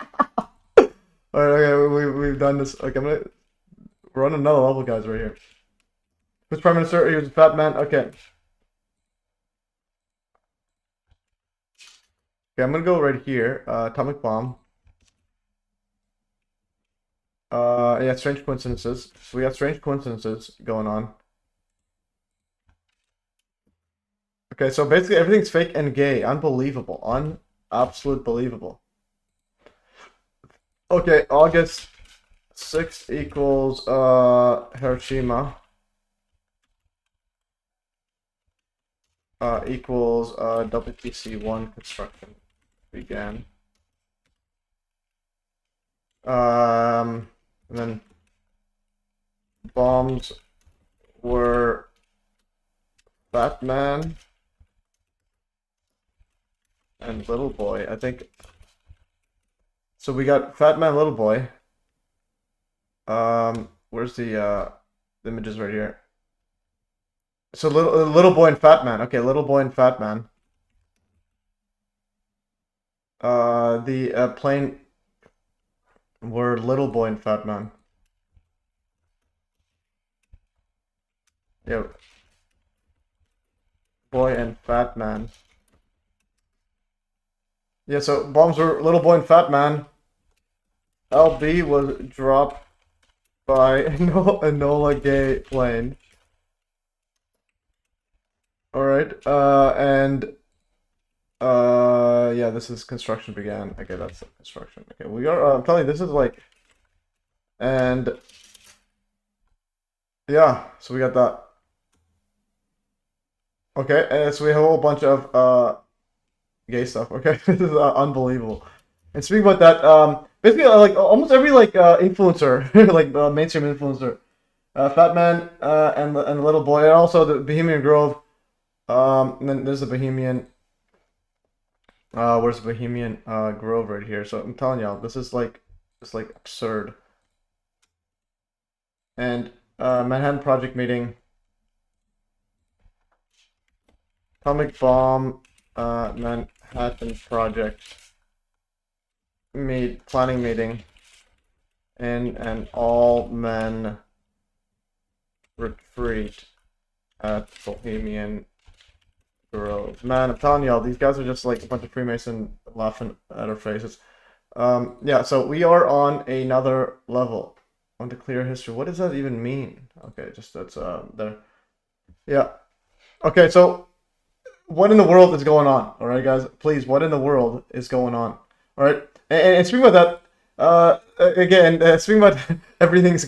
Alright, okay, we've done this. Okay, we're on another level, guys, right here. Who's Prime Minister? He was a fat man. Okay. Okay, I'm gonna go right here. Atomic bomb. Yeah, strange coincidences. So we got strange coincidences going on. Okay, so basically everything's fake and gay. Unbelievable. Absolute believable. Okay, August 6th equals Hiroshima. Equals WPC1 construction began. And then bombs were Fat Man and Little Boy, I think. So we got Fat Man, Little Boy. Where's the images right here? So little Boy and Fat Man. Okay, Little Boy and Fat Man. The plane were Little Boy and Fat Man. Yeah. Boy and Fat Man. Yeah, so bombs were Little Boy and Fat Man. LB was dropped by Enola Gay plane. Alright, yeah, this is construction began. Okay, that's the construction. Okay, we are, I'm telling you, this is like, and, yeah, so we got that. Okay, so we have a whole bunch of, gay stuff, okay? This is unbelievable. And speaking about that, basically, like, almost every, like, influencer, like, mainstream influencer, Fat Man, and Little Boy, and also the Bohemian Grove, and then there's the Bohemian, where's the Bohemian, Grove right here, so I'm telling y'all, this is, like, just, like, absurd. And, Manhattan Project meeting, atomic bomb, Manhattan Project planning meeting in an all-men retreat at Bohemian Grove. Man, I'm telling y'all, these guys are just like a bunch of Freemason laughing at our faces. Yeah, so we are on another level. On to clear history. What does that even mean? Okay, just that's there. Yeah. Okay, so what in the world is going on? All right, guys, please, what in the world is going on? All right, and speaking about that, again, speaking about everything's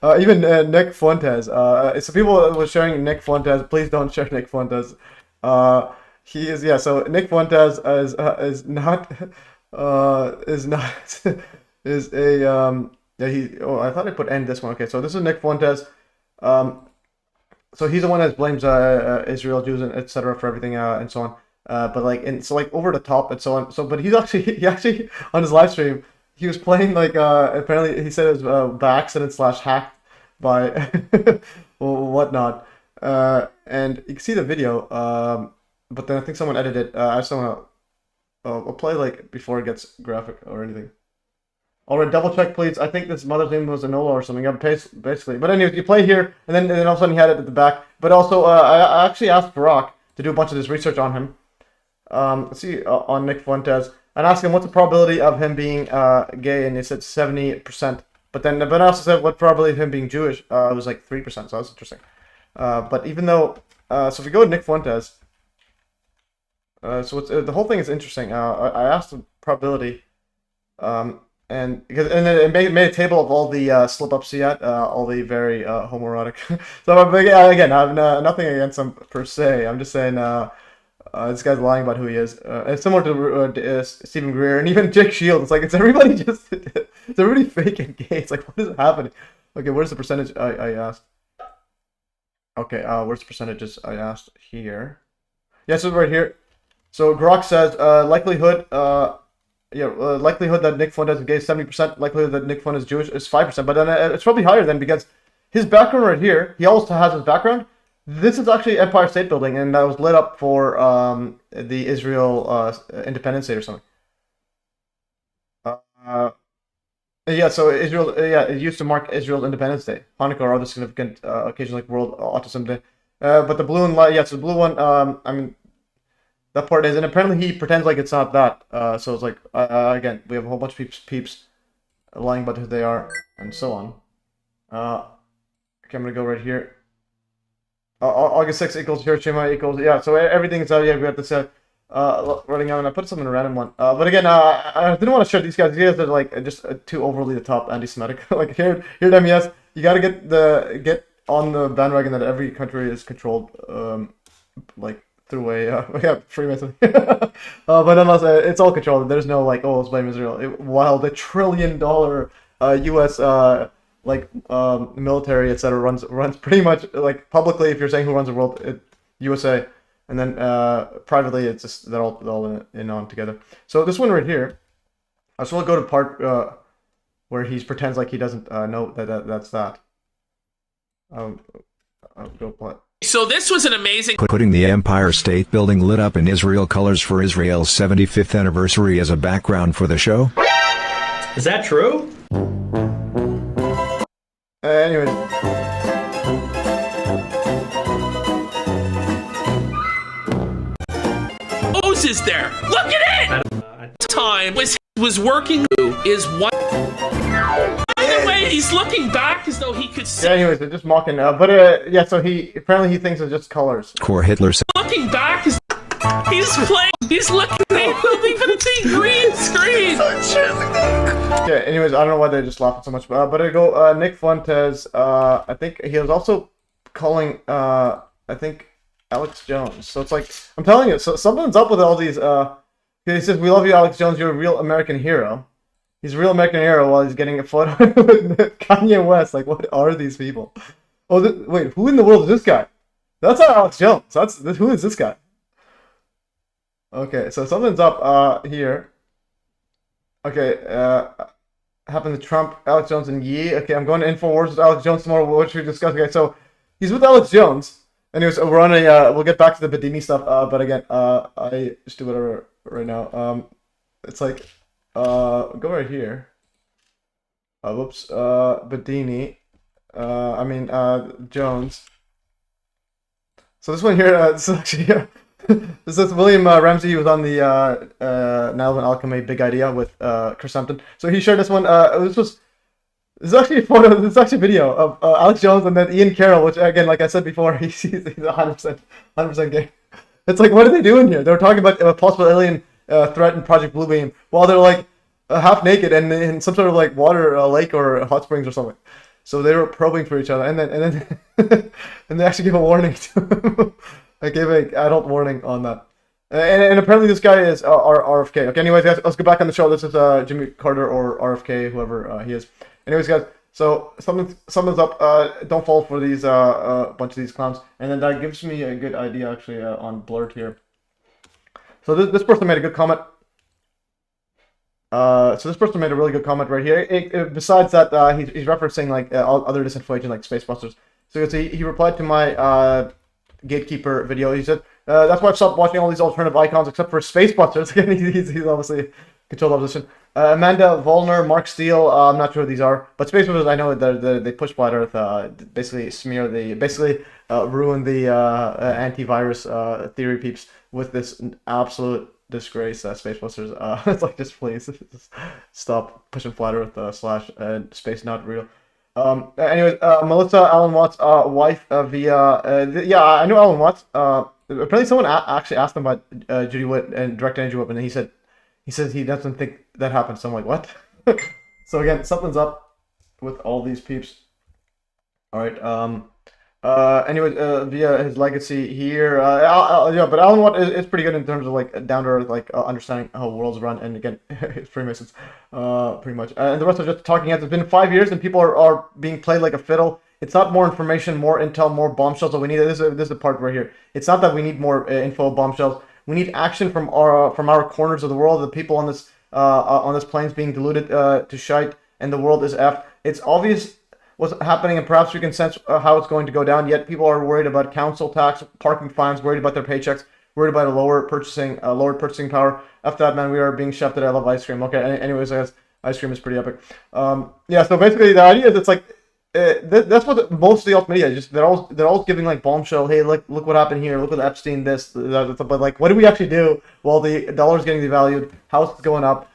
even Nick Fuentes. So people were sharing Nick Fuentes. Please don't share Nick Fuentes. He is, yeah. So Nick Fuentes is not is a yeah. I thought I put end this one. Okay, so this is Nick Fuentes. So he's the one that blames Israel, Jews, and etc. for everything and so on. But like, and so like over the top and so on. So, but he actually on his live stream he was playing like apparently he said it was by accident / hacked by whatnot. And you can see the video. but then I think someone edited it. I just want to. I'll play like before it gets graphic or anything. Alright, double check please. I think this mother's name was Enola or something. Basically, but anyways, you play here, and then all of a sudden he had it at the back. But also, I actually asked Barack to do a bunch of this research on him. Let's see, on Nick Fuentes, and asked him what's the probability of him being gay, and he said 70%. But then, I also said what probability of him being Jewish. It was like 3%, so that was interesting. But even though, so if we go to Nick Fuentes, so the whole thing is interesting. I asked the probability, and then it made a table of all the slip-ups he had, all the very homoerotic. So again, I have nothing against him per se. I'm just saying this guy's lying about who he is. It's similar to Stephen Greer and even Jake Shields. It's like it's everybody fake and gay. It's like, what is happening? Okay, where's the percentage I asked? Okay, where's the percentages I asked here? Yeah, so right here. So Grok says likelihood. Likelihood that Nick Fuentes is gay is 70%. Likelihood that Nick Fuentes is Jewish is 5%. But then it's probably higher then because his background right here, he also has his background. This is actually Empire State Building, and that was lit up for the Israel Independence Day or something. Yeah, so Israel, it used to mark Israel's Independence Day, Hanukkah, or other significant occasions like World Autism Day. But the blue and light, so the blue one, I mean, that part is, and apparently he pretends like it's not that. So it's like, again, we have a whole bunch of peeps lying about who they are, and so on. Okay, I'm gonna go right here. August 6th equals Hiroshima equals, yeah, so everything's out, yeah, we have this running out, and I put some in a random one. But again, I didn't want to share these guys. These guys are like just too overly the top anti-Semitic. Like here at MES, you gotta get on the bandwagon that every country is controlled, like through a Freemason. But unless it's all controlled, there's no like, oh, let's blame Israel. While the $1 trillion U.S. Military, etc. runs pretty much like publicly. If you're saying who runs the world, USA. And then privately, it's just they're all in on together. So this one right here, I just want to go to part where he pretends like he doesn't know that's that. I'll go play. So this was an amazing. Putting the Empire State Building lit up in Israel colors for Israel's 75th anniversary as a background for the show. Is that true? Anyway. Is there? Look at it! Time was working is one. By the way, he's looking back as though he could see. Yeah, anyways, they're just mocking. But yeah, so he thinks it's just colors. Core Hitler. Looking back is he's playing. He's looking at even the green screen. Yeah. Anyways, I don't know why they're just laughing so much. But I go Nick Fuentes. I think he was also calling. I think. Alex Jones. So it's like, I'm telling you, so something's up with all these, he says, we love you, Alex Jones, you're a real American hero. He's a real American hero while he's getting a photo with Kanye West. Like, what are these people? Oh, wait, who in the world is this guy? That's not Alex Jones. Who is this guy? Okay, so something's up here. Okay, happened to Trump, Alex Jones, and Yee. Okay, I'm going to InfoWars with Alex Jones tomorrow. What should we discuss? Okay, so he's with Alex Jones. Anyways, we're on we'll get back to the Bedini stuff, but again, I just do whatever right now. It's like, go right here. Whoops, Bedini, Jones. So this one here, this is actually, this is William Ramsey. He was on the Nile and Alchemy Big Idea with Chris Hampton. So he shared this one. This is actually a photo. This is actually a video of Alex Jones and then Ian Carroll, which again, like I said before, he's 100% gay. It's like, what are they doing here? They were talking about a possible alien threat in Project Bluebeam while they're like half naked and in some sort of like water lake or hot springs or something. So they were probing for each other, and then and they actually gave a warning to him. I gave an adult warning on that. And apparently this guy is RFK. Okay, anyways, guys, let's go back on the show. This is Jimmy Carter or RFK, whoever he is. Anyways, guys, so something's up. Don't fall for these bunch of these clowns. And then that gives me a good idea actually on Blurred here. So this person made a good comment. So this person made a really good comment right here. Besides that, he's referencing like other disinfo agents like Space Busters. So he replied to my Gatekeeper video. He said, That's why I've stopped watching all these alternative icons, except for Space Busters. Again, he's obviously controlled opposition. Amanda Volner, Mark Steele. I'm not sure who these are, but Space Busters, I know they push Flat Earth. Basically ruin the antivirus theory peeps with this absolute disgrace. Space Busters. It's like, just please just stop pushing Flat Earth slash space not real. Anyways, Melissa Alan Watts' wife yeah, I know Alan Watts. Apparently someone actually asked him about Judy Witt and direct energy weapon, and he said he doesn't think that happened. So I'm like, what? So again, something's up with all these peeps. All right. Anyway, via his legacy here, yeah, but Alan Watt is pretty good in terms of like down to earth, like understanding how worlds run, and again, it's Freemasons, pretty much. And the rest are just talking heads. It's been 5 years, and people are being played like a fiddle. It's not more information, more intel, more bombshells that we need. This is the part right here. It's not that we need more info, bombshells. We need action from our corners of the world. The people on this plane's being diluted to shite, and the world is effed. It's obvious what's happening, and perhaps we can sense how it's going to go down. Yet people are worried about council tax, parking fines, worried about their paychecks, worried about a lowered purchasing power. After that, man, we are being shoved. I love ice cream. Okay, anyways, I guess ice cream is pretty epic. Yeah. So basically, the idea is it's like that's what most of the alt media is. They're all giving like bombshell. Hey, look what happened here. Look at Epstein. This, that, but like, what do we actually do while the dollar's getting devalued? Houses going up.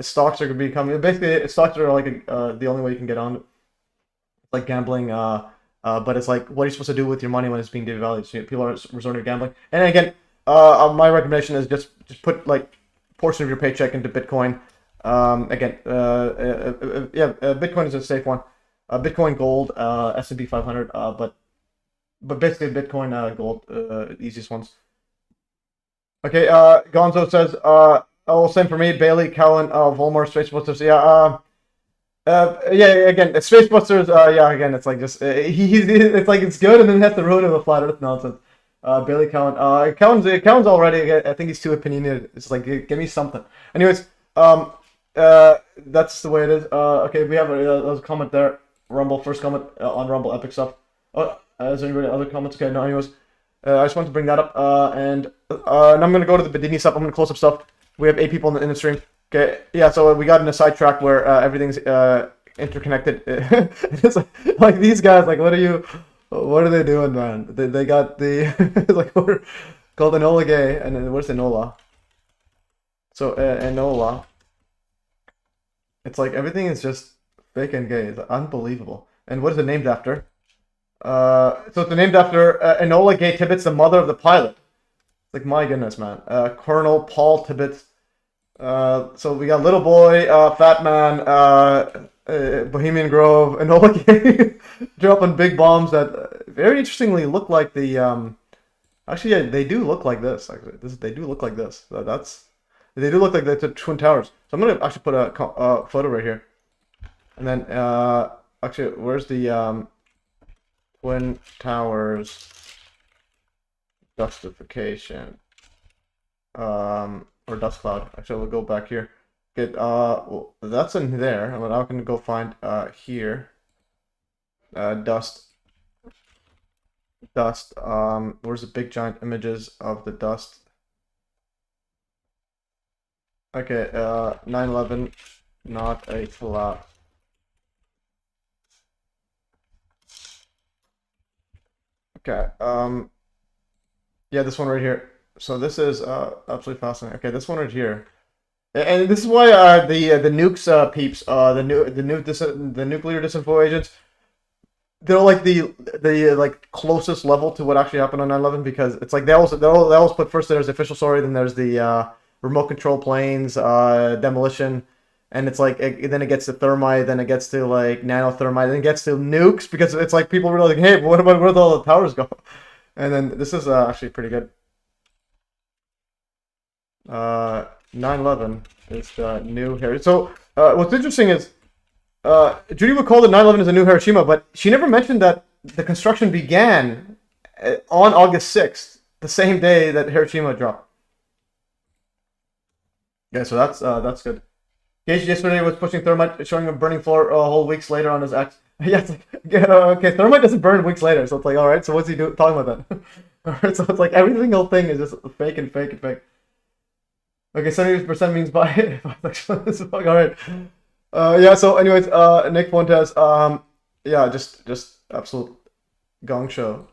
Stocks are becoming basically stocks are like the only way you can get on. Like gambling, but it's like, what are you supposed to do with your money when it's being devalued? So people are resorting to gambling. And again, my recommendation is just put like portion of your paycheck into Bitcoin. Bitcoin is a safe one. Bitcoin, gold, S&P 500, but basically Bitcoin, gold, easiest ones. Okay, Gonzo says, same for me, Bailey, Cowan, Volmar, Space Busters. Yeah, again, Space Busters, again, it's like just, it's like, it's good, and then that's the ruin of the flat earth nonsense. Bailey Cowan, Cowan's already, I think he's too opinionated. It's like, give me something. Anyways, that's the way it is. Okay, we have a comment there. Rumble, first comment on Rumble, epic stuff. Is there anybody other comments? Okay, no, anyways, I just wanted to bring that up, and I'm going to go to the Bedini stuff. I'm going to close up stuff. We have 8 people in the stream. Okay, yeah, so we got in a sidetrack where everything's interconnected. It's like these guys, like, what are they doing, man? They got the, it's like, we're called Enola Gay, and then where's Enola? So, Enola. It's like, everything is just fake and gay. It's unbelievable. And what is it named after? So it's named after Enola Gay Tibbetts, the mother of the pilot. It's like, my goodness, man. Colonel Paul Tibbetts. So we got Little Boy, Fat Man, Bohemian Grove, Enola Gay dropping big bombs that very interestingly look like the actually, yeah, they do look like this. Actually, they do look like this. They do look like the Twin Towers. So I'm gonna actually put a photo right here, and then actually, where's the Twin Towers justification? Or dust cloud. Actually, we'll go back here. Okay, well, that's in there. I'm now going to go find here. Dust. Where's the big giant images of the dust? Okay, 9/11, not a cloud. Okay, yeah, this one right here. So this is absolutely fascinating. Okay, this one right here, and this is why the nukes peeps, the nuclear disinfo agents, they're like the like closest level to what actually happened on 9/11, because it's like they always put first there's the official story, then there's the remote control planes, demolition, and it's like then it gets to thermite, then it gets to like nanothermite, then it gets to nukes, because it's like people were like, hey, what about where all the towers go? And then this is actually pretty good. 9/11 is the new Hiroshima. So what's interesting is Judy would call it 9/11 as a new Hiroshima, but she never mentioned that the construction began on August 6th, the same day that Hiroshima dropped. Yeah, so that's good. Gage yesterday was pushing thermite, showing a burning floor whole weeks later on his X. Yeah, it's like, okay, thermite doesn't burn weeks later, so it's like, all right, so what's he talking about then? Alright, so it's like every single thing is just fake and fake and fake. Okay, 70% means buy. Alright. Yeah, so anyways, Nick Fuentes, yeah, just absolute gong show.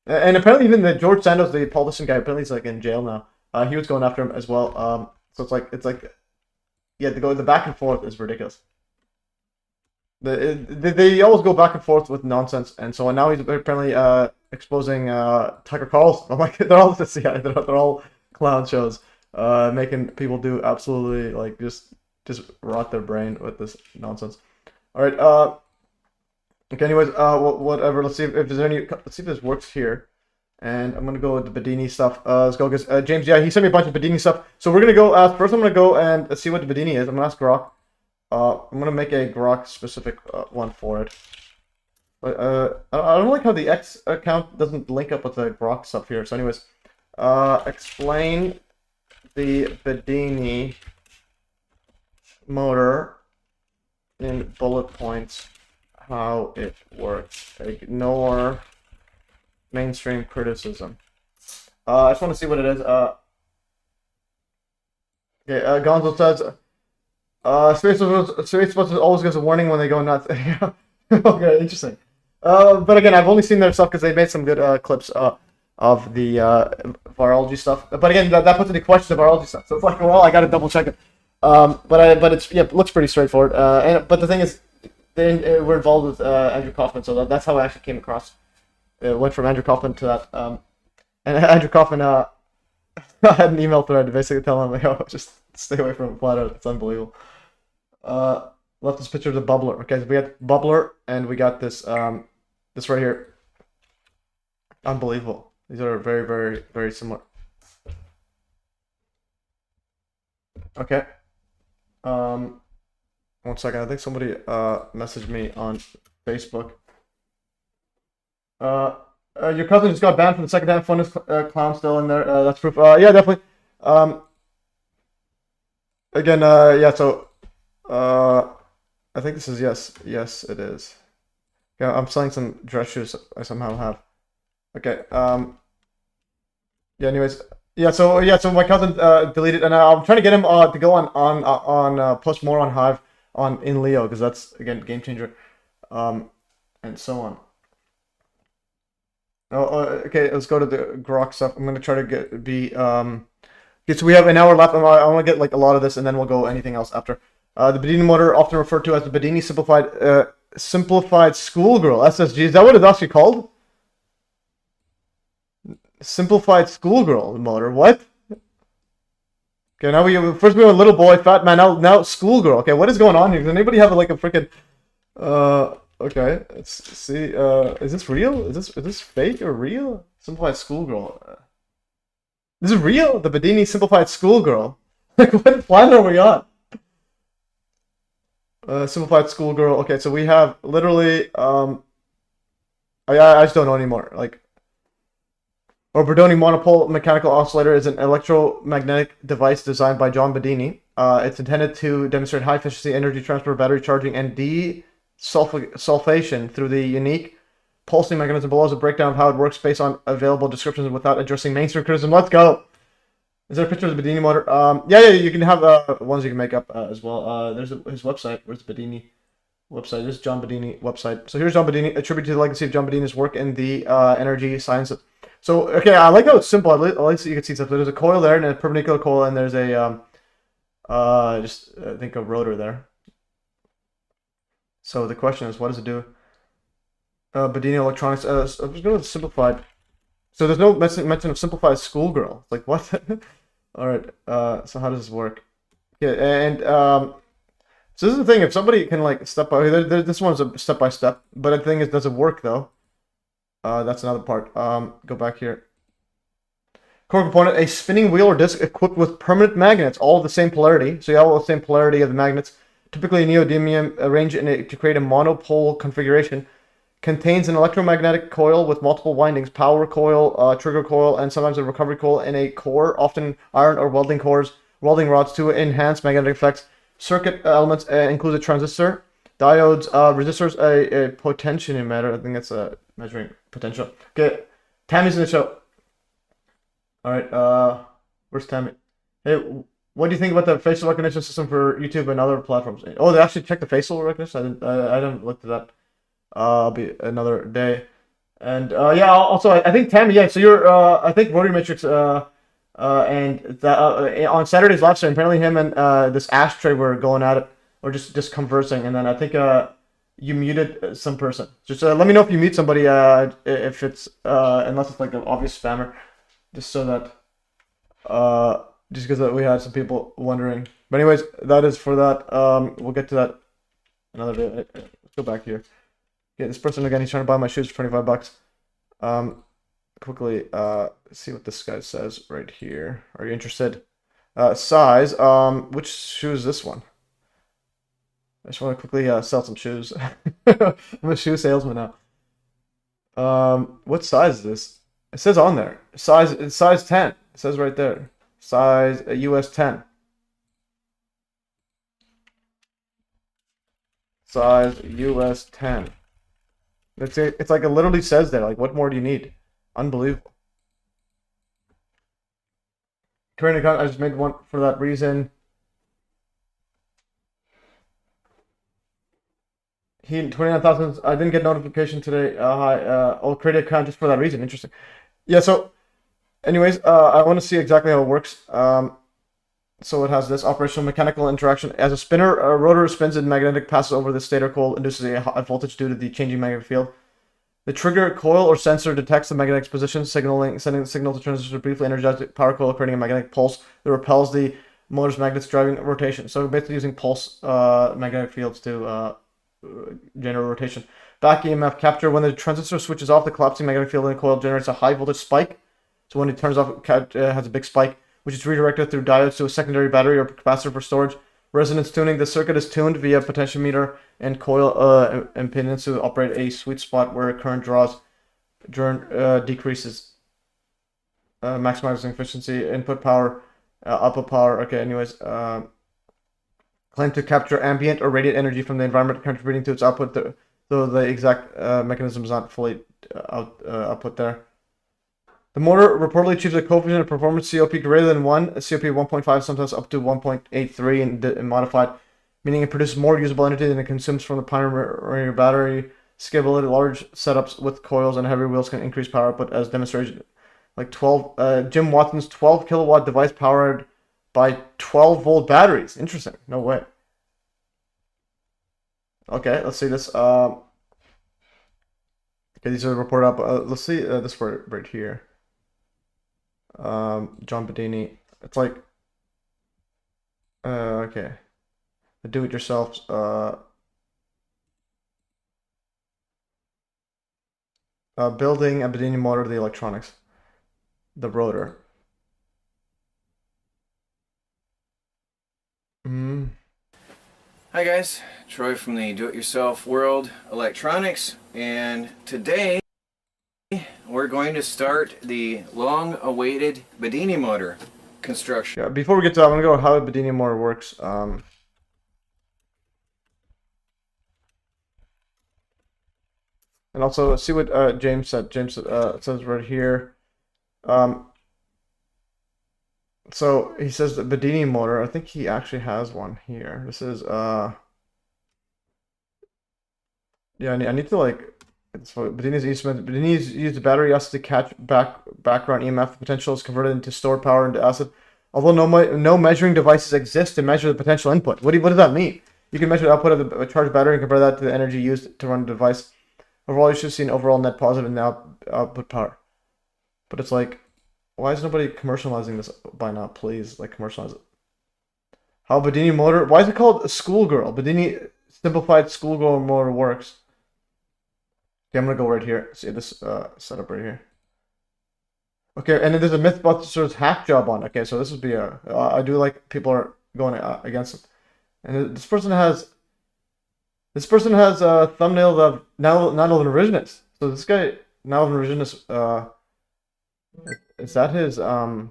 And apparently even the George Santos, the politician guy, apparently he's like in jail now. He was going after him as well. So it's like, yeah, the back and forth is ridiculous. They always go back and forth with nonsense, and so now he's apparently exposing Tucker Carlson. I'm like, they're all just they're all clown shows, making people do absolutely like just rot their brain with this nonsense. All right. Okay. Anyways, whatever. Let's see if there's any. Let's see if this works here. And I'm gonna go with the Bedini stuff. Let's go, guys. James, yeah, he sent me a bunch of Bedini stuff. So we're gonna go. First, I'm gonna go and see what the Bedini is. I'm gonna ask Grok. I'm gonna make a Grok specific one for it. But I don't like how the X account doesn't link up with the Grok stuff here. So, anyways, explain the Bedini motor in bullet points. How it works. Ignore mainstream criticism. I just want to see what it is. Okay, Gonzo says, Space Buster always gives a warning when they go nuts. Okay, interesting. But again, I've only seen their stuff because they made some good clips of the virology stuff. But again, that puts into question the virology stuff. So it's like, well, I got to double check it. But it's it looks pretty straightforward. But the thing is, we're involved with Andrew Kaufman, so that's how I actually came across. It went from Andrew Kaufman to that. And Andrew Kaufman had an email thread to basically tell him, like, oh, just stay away from flat Earth. It's unbelievable. Left this picture of the bubbler. Okay, so we got bubbler, and we got this this right here. Unbelievable. These are very, very, very similar. Okay. 1 second. I think somebody messaged me on Facebook. Your cousin just got banned from the second-hand funnest clown still in there. That's proof. Yeah, definitely. Again, yeah. So, I think this is yes. Yes, it is. Yeah, I'm selling some dress shoes I somehow have. Okay. Yeah. Anyways. Yeah. So my cousin deleted, and I'm trying to get him to go on post more on Hive in Leo, because that's again game changer, and so on. Okay, let's go to the Grok stuff. I'm gonna try to okay, so we have an hour left. I want to get like a lot of this, and then we'll go anything else after. The Bedini motor, often referred to as the Bedini simplified schoolgirl (SSG). Is that what it's actually called? Simplified schoolgirl motor. What? Okay, now we have a little boy, fat man. Now schoolgirl. Okay, what is going on here? Does anybody have like a freaking Okay, let's see. Is this real? Is this fake or real? Simplified schoolgirl. This is real. The Bedini simplified schoolgirl. Like, what planet are we on? Simplified schoolgirl. Okay, so we have literally. I just don't know anymore. Like, or Bedini monopole mechanical oscillator is an electromagnetic device designed by John Bedini. It's intended to demonstrate high efficiency energy transfer, battery charging, and sulfation through the unique pulsing mechanism. Below is a breakdown of how it works based on available descriptions without addressing mainstream criticism. Let's go. Is there a picture of the Bedini motor? Yeah, you can have ones you can make up as well. There's his website. Where's the Bedini website? This is John Bedini website. So here's John Bedini, a tribute to the legacy of John Bedini's work in the energy sciences. So okay, I like how it's simple. I like so you can see stuff. There's a coil there and a perpendicular coil, and there's a just I think a rotor there. So the question is, what does it do? Bedini Electronics. I'm just going with simplified. So there's no mention of simplified schoolgirl. It's like, what? All right. So how does this work? Yeah, and so this is the thing. If somebody can like step by, this one's a step by step. But the thing is, does it work though? That's another part. Go back here. Core component: a spinning wheel or disc equipped with permanent magnets, all of the same polarity. So you have all the same polarity of the magnets. Typically neodymium arranged to create a monopole configuration. Contains an electromagnetic coil with multiple windings, power coil, trigger coil, and sometimes a recovery coil in a core, often iron or welding rods to enhance magnetic effects. Circuit elements include a transistor, diodes, resistors, a potentiometer. I think that's measuring potential. Okay, Tammy's in the show. All right. Where's Tammy? Hey, what do you think about the facial recognition system for YouTube and other platforms? Oh, they actually checked the facial recognition. I didn't look at that. I'll be another day. And yeah. Also, I think Tammy. Yeah. So you're. I think Rotary Matrix. And that on Saturday's live stream, apparently him and this Ashtray were going at it, or just conversing. And then I think you muted some person. Just let me know if you mute somebody. If it's unless it's like an obvious spammer, just so that just because we had some people wondering. But anyways, that is for that. We'll get to that another day. Let's go back here. Yeah, this person again. He's trying to buy my shoes for $25. Quickly see what this guy says right here. Are you interested? Size. Which shoe is this one? I just want to quickly sell some shoes. I'm a shoe salesman now. What size is this? It says on there. It's size 10. It says right there. Size US 10. Size US 10. It's like it literally says there. Like, what more do you need? Unbelievable. Current account, I just made one for that reason. He 29,000. I didn't get notification today. I'll create an account just for that reason. Interesting. Yeah. So, anyways, I want to see exactly how it works. So it has this operational mechanical interaction. As a spinner, a rotor spins and magnetic passes over the stator coil, induces a high voltage due to the changing magnetic field. The trigger coil or sensor detects the magnetic position, sending the signal to transistor to briefly energize the power coil, creating a magnetic pulse that repels the motor's magnets, driving rotation. So basically using pulse magnetic fields to generate rotation. Back EMF capture. When the transistor switches off, the collapsing magnetic field in the coil generates a high voltage spike. So when it turns off, it has a big spike, which is redirected through diodes to a secondary battery or capacitor for storage. Resonance tuning. The circuit is tuned via potentiometer and coil impedance to operate a sweet spot where current draws decreases. Maximizing efficiency, input power, output power. Okay, anyways. Claim to capture ambient or radiant energy from the environment, contributing to its output, though the exact mechanism is not fully output there. The motor reportedly achieves a coefficient of performance COP greater than 1, COP 1.5, sometimes up to 1.83 and modified, meaning it produces more usable energy than it consumes from the primary battery. Scalability, large setups with coils and heavy wheels can increase power output as demonstrated. Like Jim Watson's 12 kilowatt device powered by 12 volt batteries. Interesting. No way. Okay, let's see this. Okay, these are reported up. Let's see this right here. John Bedini. It's like, okay, the do-it-yourself. Building a Bedini motor, the electronics, the rotor. Hi guys, Troy from the Do-It-Yourself World Electronics, and today we're going to start the long-awaited Bedini motor construction. Yeah, before we get to that, I'm gonna go how a Bedini motor works. And also see what James said. James says right here. So he says the Bedini motor. I think he actually has one here. This is yeah. I need to like. So Bedini's used the battery acid to catch background EMF. The potential is converted into stored power into acid. Although no measuring devices exist to measure the potential input. What does that mean? You can measure the output of the charged battery and compare that to the energy used to run the device. Overall, you should see an overall net positive in the output power. But it's like, why is nobody commercializing this by now? Please, like, commercialize it. How Bedini motor? Why is it called a schoolgirl? Bedini simplified schoolgirl motor works. Okay, I'm gonna go right here. See this setup right here. Okay, and then there's a Mythbusters hack job on. Okay, so this would be a. I do like people are going against it. And this person has a thumbnail of now not an originist. So this guy now an originist. Is that his burner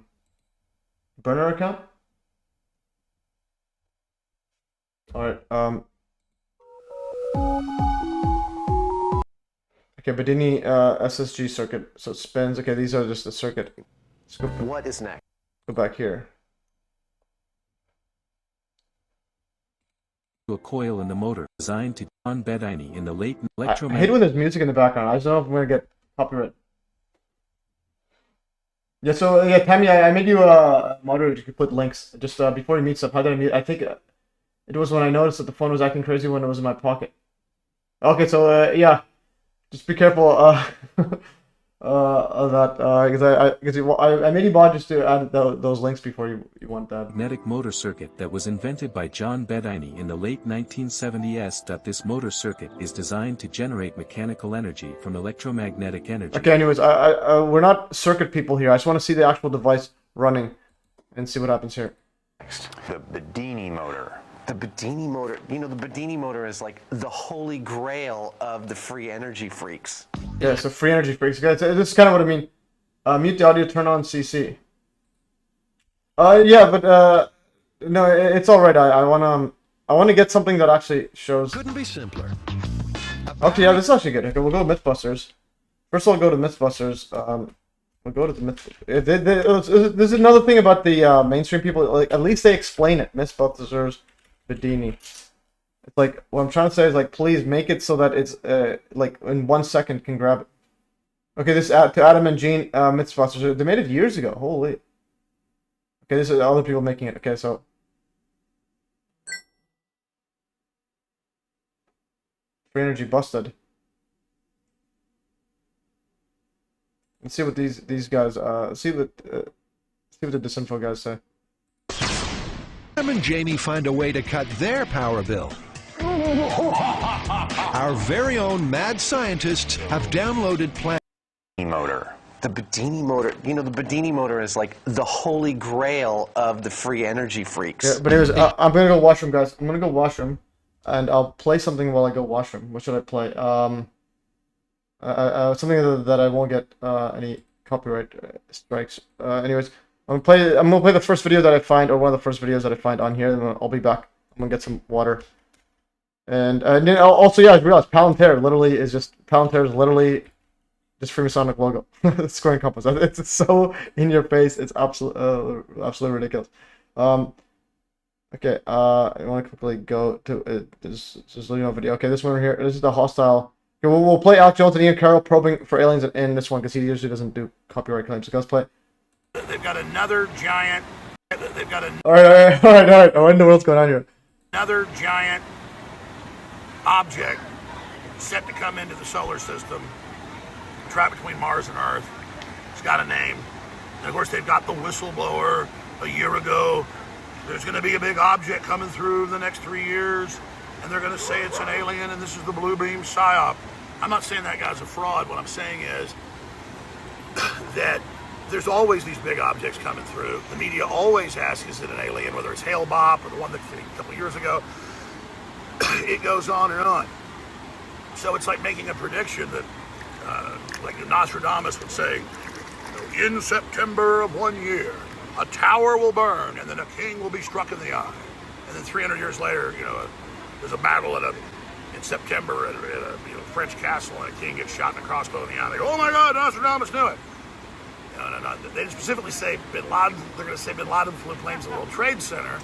account? All right. Okay, Bedini SSG circuit. So it spins. Okay, these are just the circuit. Let's go, what is next? Go back here. A coil in the motor designed to John Bedini in the late I electromagnetic. hate when there's music in the background. I just don't know if I'm gonna get copyright. Yeah, so yeah, Tammy, I made you a moderator. You could put links just before you meet stuff. How did I meet? I think it was when I noticed that the phone was acting crazy when it was in my pocket. Okay, so yeah, just be careful of that because I made you mod just to add those links before you want that. Magnetic motor circuit that was invented by John Bedini in the late 1970s. This motor circuit is designed to generate mechanical energy from electromagnetic energy. Okay, anyways, we're not circuit people here. I just want to see the actual device running and see what happens here. Next, the Bedini motor. The Bedini motor, you know, the Bedini motor is like the holy grail of the free energy freaks. Yeah, so free energy freaks. Guys, this is kind of what I mean. Mute the audio, turn on CC. Yeah, but no, it's all right. I want to get something that actually shows. Couldn't be simpler. Okay, yeah, this is actually good. Okay, we'll go to Mythbusters. First, I'll go to Mythbusters. We'll go to the Myth. There's another thing about the mainstream people. Like, at least they explain it. Mythbusters, Bedini. It's like what I'm trying to say is like, please make it so that it's like in 1 second can grab it. Okay, this to Adam and Gene Mythbusters. They made it years ago. Holy. Okay, this is other people making it. Okay, so. Free energy busted. Let's see what these guys see what the disinfo guys say. Sam and Jamie find a way to cut their power bill. Our very own mad scientists have downloaded motor. The Bedini motor, you know, the Bedini motor is like the holy grail of the free energy freaks. Yeah, but anyways, I'm gonna go washroom, guys. I'm gonna go washroom, and I'll play something while I go washroom. What should I play? Something that I won't get any copyright strikes. Anyways, I'm gonna play the first video that I find, or one of the first videos that I find on here. And I'll be back. I'm gonna get some water. And then also, yeah, I realized Palantir literally is just just Freemasonic logo, square and compass. It's so in your face. It's absolutely ridiculous. Okay. I want to quickly go to this video. Okay, this one here. This is the hostile. Okay, we'll play Alex Jones and Ian Carroll probing for aliens in this one because he usually doesn't do copyright claims. So let's play. They've got another giant. They've got All right. What in the world's going on here? Another giant object set to come into the solar system, trapped between Mars and Earth. It's got a name. And of course, they've got the whistleblower a year ago. There's going to be a big object coming through the next 3 years, and they're going to say it's an alien, and this is the blue beam psyop. I'm not saying that guy's a fraud. What I'm saying is that there's always these big objects coming through. The media always asks, is it an alien, whether it's Hale-Bopp or the one that a couple years ago. It goes on and on. So it's like making a prediction that, like Nostradamus would say, in September of 1 year, a tower will burn, and then a king will be struck in the eye. And then 300 years later, there's a battle in September at a French castle, and a king gets shot in a crossbow in the eye. They go, oh my God, Nostradamus knew it. No. They didn't specifically say Bin Laden. They're going to say Bin Laden flew planes to the World Trade Center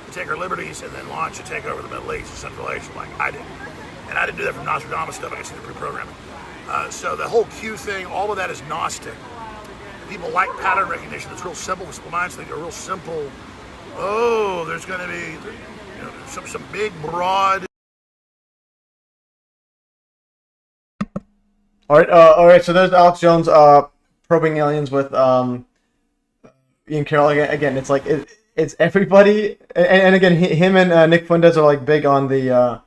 to take our liberties and then launch and take over the Middle East and Central Asia, like I did. And I didn't do that from Nostradamus stuff. I guess I did pre-programming. So the whole Q thing, all of that is Gnostic. People like pattern recognition. It's real simple. Simple minds think they're real simple. Oh, there's going to be some big, broad. All right. So there's Alex Jones probing aliens with Ian Carroll again. It's like it's everybody, and again, him and Nick Fuentes are like big on the are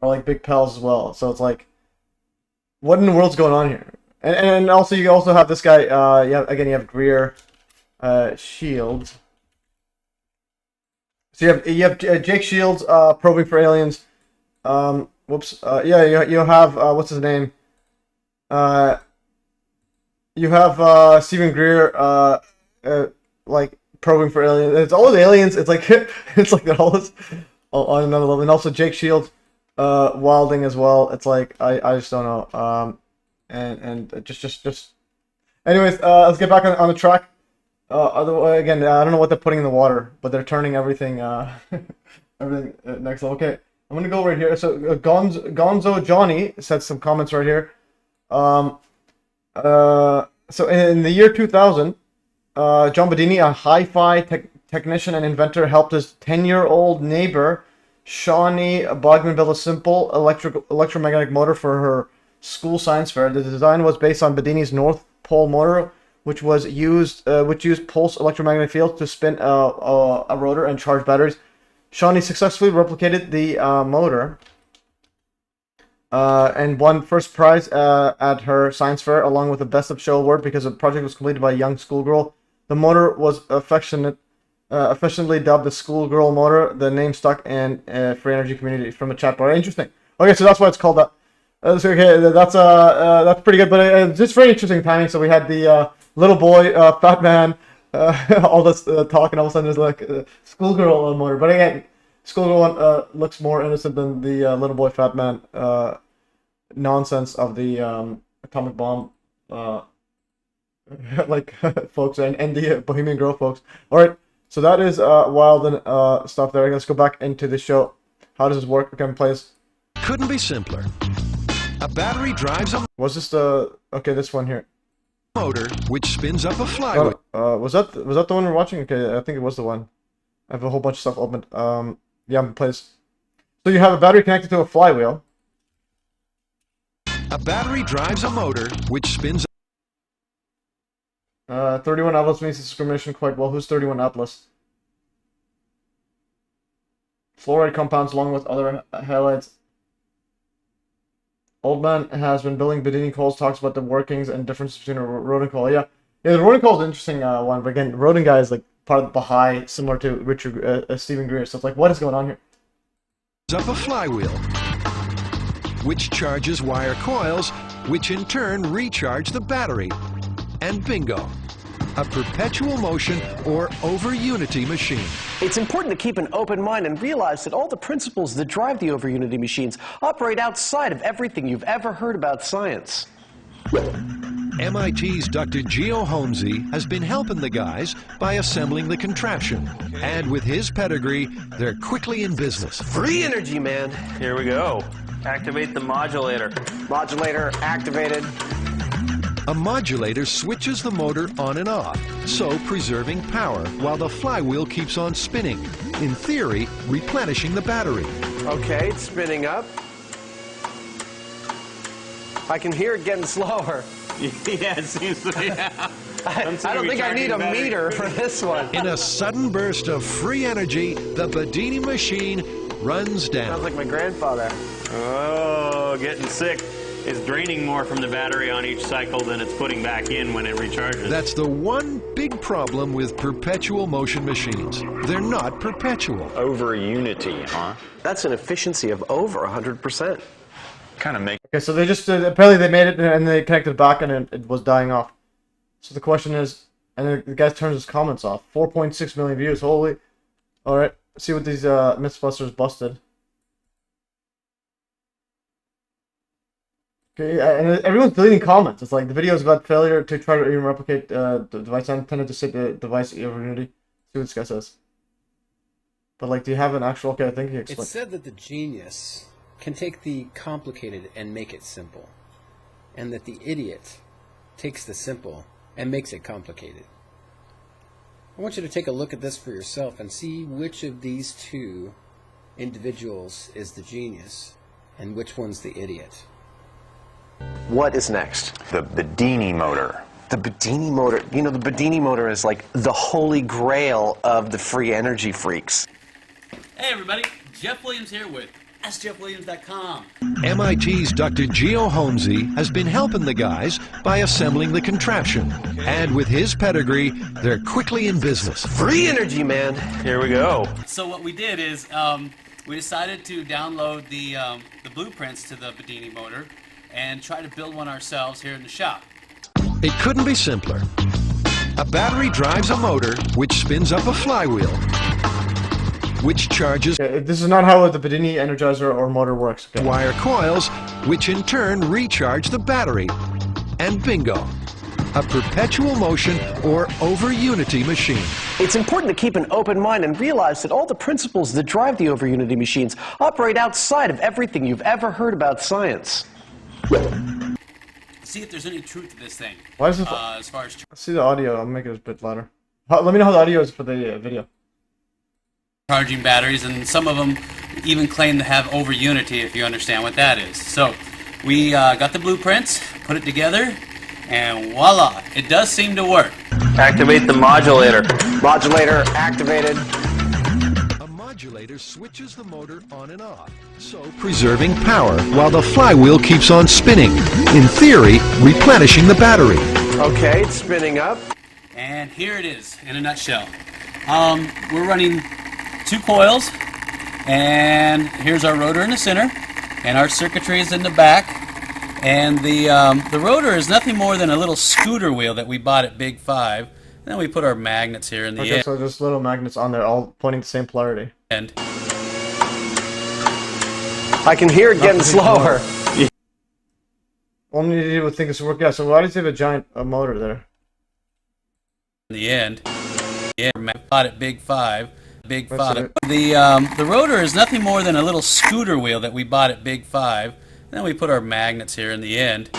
like big pals as well. So it's like, what in the world's going on here? And also you also have this guy. You have Greer, Shields. So you have Jake Shields probing for aliens. Whoops. You have what's his name? You have Stephen Greer like probing for aliens. It's all the aliens. It's like they're all on another level. And also Jake Shields, Wilding as well. It's like I just don't know. and just. Anyways, let's get back on the track. Otherwise, again, I don't know what they're putting in the water, but they're turning everything everything next level. Okay, I'm gonna go right here. So Gonzo Johnny said some comments right here. So in the year 2000, John Bedini, a hi-fi technician and inventor, helped his 10-year-old neighbor Shawnee Bogman build a simple electromagnetic motor for her school science fair. The design was based on Bedini's North Pole motor, which used pulse electromagnetic fields to spin a rotor and charge batteries. Shawnee successfully replicated the motor and won first prize at her science fair, along with the Best of Show award because the project was completed by a young schoolgirl. The motor was affectionately dubbed the schoolgirl motor. The name stuck in free energy community from a chat bar. Interesting. Okay, so that's why it's called that. So, okay, that's pretty good, but just very interesting timing. So we had the little boy, fat man, all this talk, and all of a sudden there's like a schoolgirl motor. But again, schoolgirl one looks more innocent than the little boy, fat man nonsense of the atomic bomb, like folks, and the Bohemian Grove folks. All right, so that is wild and stuff there. Let's go back into the show. How does this work? Okay, place. Couldn't be simpler. A battery drives a Was this the okay? This one here. Motor which spins up a flywheel. Was that the one we're watching? Okay, I think it was the one. I have a whole bunch of stuff opened. Yeah, place. So you have a battery connected to a flywheel. A battery drives a motor which spins. 31 Atlas means discrimination quite well. Who's 31 Atlas? Fluoride compounds along with other halides. Old man has been building Bedini coils, talks about the workings and differences between a rodent coil. Yeah, the rodent coil is an interesting one, but again, rodent guy is like part of the Baha'i, similar to Richard Stephen Greer. So it's like, what is going on here? Up a flywheel, which charges wire coils, which in turn recharge the battery. And bingo, a perpetual motion or over unity machine. It's important to keep an open mind and realize that all the principles that drive the over unity machines operate outside of everything you've ever heard about science. MIT's Dr. Geo Holmesy has been helping the guys by assembling the contraption. And with his pedigree, they're quickly in business. Free energy, man. Here we go. Activate the modulator. Modulator activated. A modulator switches the motor on and off, so preserving power while the flywheel keeps on spinning. In theory, replenishing the battery. Okay, it's spinning up. I can hear it getting slower. Yeah, it seems to be. I don't think I need a meter for this one. In a sudden burst of free energy, the Bedini machine runs down. Sounds like my grandfather. Oh, getting sick. It's draining more from the battery on each cycle than it's putting back in when it recharges. That's the one big problem with perpetual motion machines. They're not perpetual. Over unity, huh? That's an efficiency of over 100%. Kind of make. Okay, so they just apparently they made it and they connected it back and it was dying off. So the question is, and the guy turns his comments off. 4.6 million views. Holy! All right, let's see what these Mythbusters busted. Okay, and everyone's deleting comments. It's like the video is about failure to try to even replicate the device intended to set the device over unity. See what this guy says. But like, do you have an actual? Okay, I think he explained. It's said that the genius can take the complicated and make it simple, and that the idiot takes the simple and makes it complicated. I want you to take a look at this for yourself and see which of these two individuals is the genius and which one's the idiot. What is next? The Bedini motor. The Bedini motor. You know, the Bedini motor is like the holy grail of the free energy freaks. Hey everybody, Jeff Williams here with AskJeffWilliams.com. MIT's Dr. Geo Holmesy has been helping the guys by assembling the contraption. And with his pedigree, they're quickly in business. Free energy, man. Here we go. So what we did is we decided to download the blueprints to the Bedini motor and try to build one ourselves here in the shop. It couldn't be simpler. A battery drives a motor which spins up a flywheel, which charges this is not how the Bedini energizer or motor works. Okay. Wire coils, which in turn recharge the battery. and bingo. A perpetual motion or over unity machine. It's important to keep an open mind and realize that all the principles that drive the over unity machines operate outside of everything you've ever heard about science. See if there's any truth to this thing. Why is this? As far as See the audio. I'll make it a bit louder. Let me know how the audio is for the video. charging batteries, and some of them even claim to have over unity, if you understand what that is. So we got the blueprints, put it together, and voila, it does seem to work. Activate the modulator. Modulator activated. A modulator switches the motor on and off, so preserving power while the flywheel keeps on spinning. In theory, replenishing the battery. Okay, it's spinning up. And here it is in a nutshell. We're running 2 coils, and here's our rotor in the center, and our circuitry is in the back. And the rotor is nothing more than a little scooter wheel that we bought at Big 5. Then we put our magnets here in the Okay, end. so just little magnets on there, all pointing the same polarity. And I can hear it getting slower. Only you would think it's work. Yeah. So why does it have a giant motor there? in the end, yeah, we bought at Big 5. Big 5. The rotor is nothing more than a little scooter wheel that we bought at Big 5. Then we put our magnets here in the end.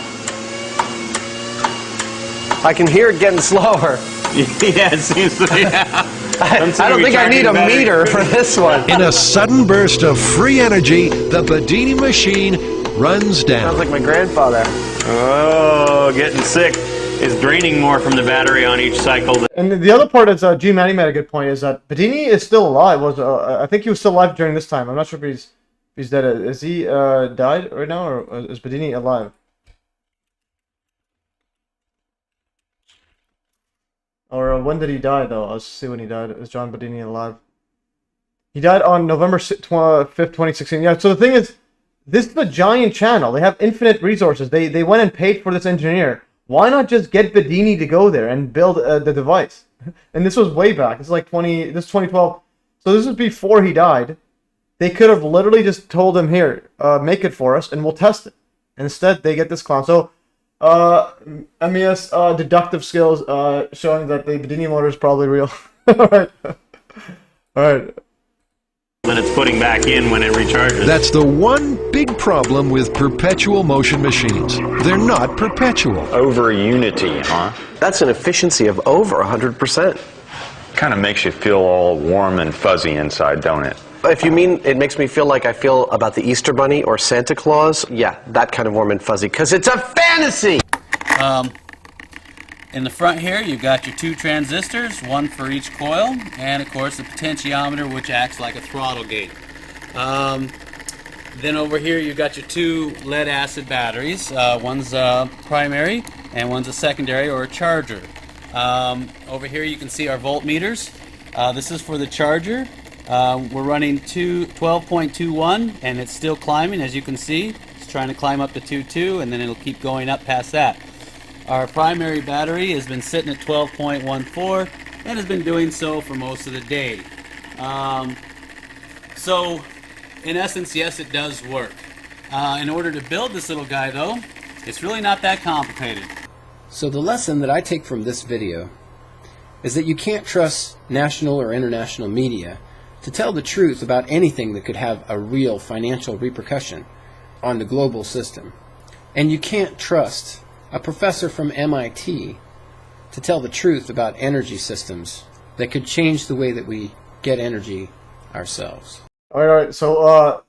I can hear it getting slower. Yeah, it seems to be. I don't think I need a meter for this one. In a sudden burst of free energy, the Bedini machine runs down. Sounds like my grandfather. Oh, getting sick. Is draining more from the battery on each cycle. And the other part is, G. Manny made a good point, is that Bedini is still alive. I think he was still alive during this time. I'm not sure if he's dead. Is he died right now, or is Bedini alive? Or when did he die, though? Let's see when he died. Is John Bedini alive? He died on November 5th, 2016. Yeah, so the thing is, this is a giant channel. They have infinite resources. They went and paid for this engineer. Why not just get Bedini to go there and build the device? And this was way back. This is like 2012. So this was before he died. They could have literally just told him, here, make it for us, and we'll test it. Instead, they get this clown. So, MES deductive skills showing that the Bedini motor is probably real. Alright. Alright. Then it's putting back in when it recharges. That's the one big problem with perpetual motion machines. They're not perpetual. Over unity, huh? That's an efficiency of over 100%. Kind of makes you feel all warm and fuzzy inside, don't it? If you mean it makes me feel like I feel about the Easter Bunny or Santa Claus, yeah, that kind of warm and fuzzy, because it's a fantasy! In the front here, you've got your 2 transistors, 1 for each coil, and of course the potentiometer, which acts like a throttle gate. Then over here, you've got your 2 lead acid batteries. One's primary, and one's a secondary or a charger. Over here, you can see our voltmeters. This is for the charger. We're running 12.21, and it's still climbing, as you can see. It's trying to climb up to 2.2, and then it'll keep going up past that. Our primary battery has been sitting at 12.14 and has been doing so for most of the day. So, in essence, yes, it does work. In order to build this little guy, though, it's really not that complicated. So the lesson that I take from this video is that you can't trust national or international media to tell the truth about anything that could have a real financial repercussion on the global system. And you can't trust a professor from MIT to tell the truth about energy systems that could change the way that we get energy ourselves. Alright, so,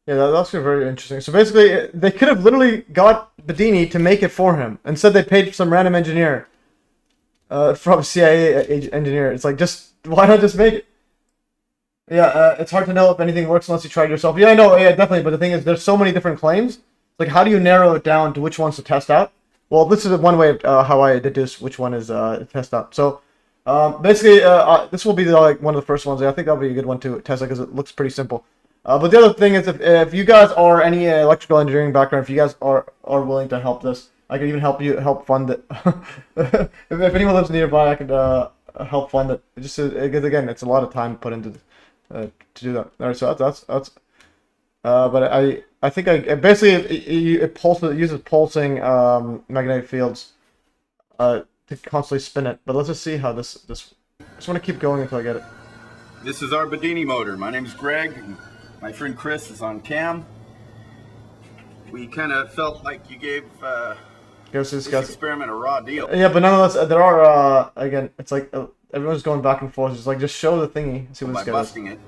yeah, that's very interesting. So basically, they could have literally got Bedini to make it for him. Instead, they paid some random engineer, from CIA engineer. It's like, just, why not just make it? Yeah, it's hard to know if anything works unless you try it yourself. Yeah, I know, yeah, definitely, but the thing is, there's so many different claims. Like, how do you narrow it down to which ones to test out? Well, this is one way of how I deduce which one is test out. So, basically, this will be like one of the first ones. I think that'll be a good one to test because it looks pretty simple. But the other thing is, if you guys are any electrical engineering background, if you guys are willing to help this, I can even help fund it. if anyone lives nearby, I could help fund it. Just because again, it's a lot of time put into to do that. All right, so But I think basically it uses pulsing magnetic fields to constantly spin it. But let's just see how this. I just want to keep going until I get it. This is our Bedini motor. My name's Greg. My friend Chris is on cam. We kind of felt like you gave this experiment a raw deal. Yeah, but nonetheless, there are again. It's like everyone's going back and forth. It's like just show the thingy. See what By this guy busting it,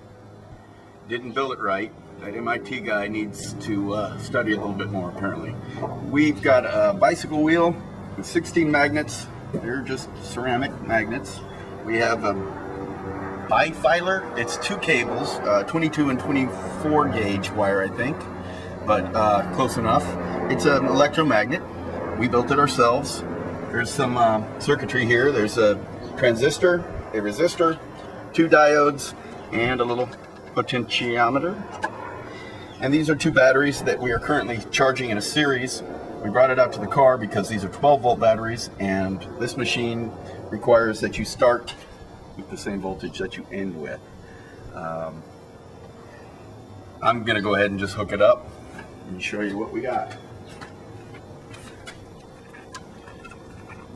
didn't build it right. That MIT guy needs to study a little bit more. Apparently, we've got a bicycle wheel with 16 magnets. They're just ceramic magnets. We have a bifilar. It's 2 cables, 22 and 24 gauge wire, I think, but close enough. It's an electromagnet. We built it ourselves. There's some circuitry here. There's a transistor, a resistor, 2 diodes, and a little potentiometer. And these are 2 batteries that we are currently charging in a series. We brought it out to the car because these are 12-volt batteries, and this machine requires that you start with the same voltage that you end with. I'm going to go ahead and just hook it up and show you what we got.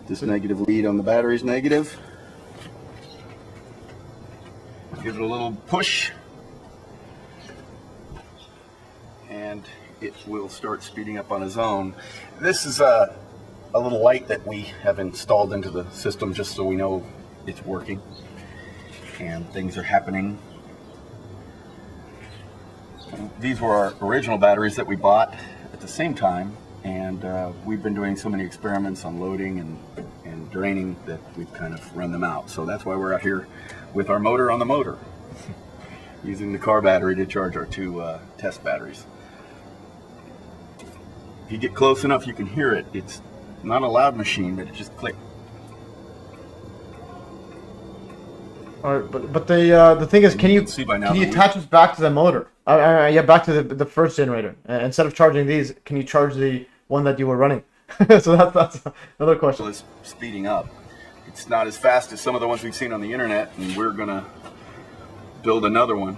This negative lead on the battery is negative. Give it a little push, and it will start speeding up on its own. This is a little light that we have installed into the system just so we know it's working and things are happening. These were our original batteries that we bought at the same time, and we've been doing so many experiments on loading and draining that we've kind of run them out. So that's why we're out here with our motor on the motor, using the car battery to charge our 2 test batteries. If you get close enough, you can hear it. It's not a loud machine, but it just clicked. All right, but the thing is, can you attach this back to the motor? Yeah, back to the first generator. Instead of charging these, can you charge the one that you were running? So that's another question. It's speeding up. It's not as fast as some of the ones we've seen on the internet, and we're gonna build another one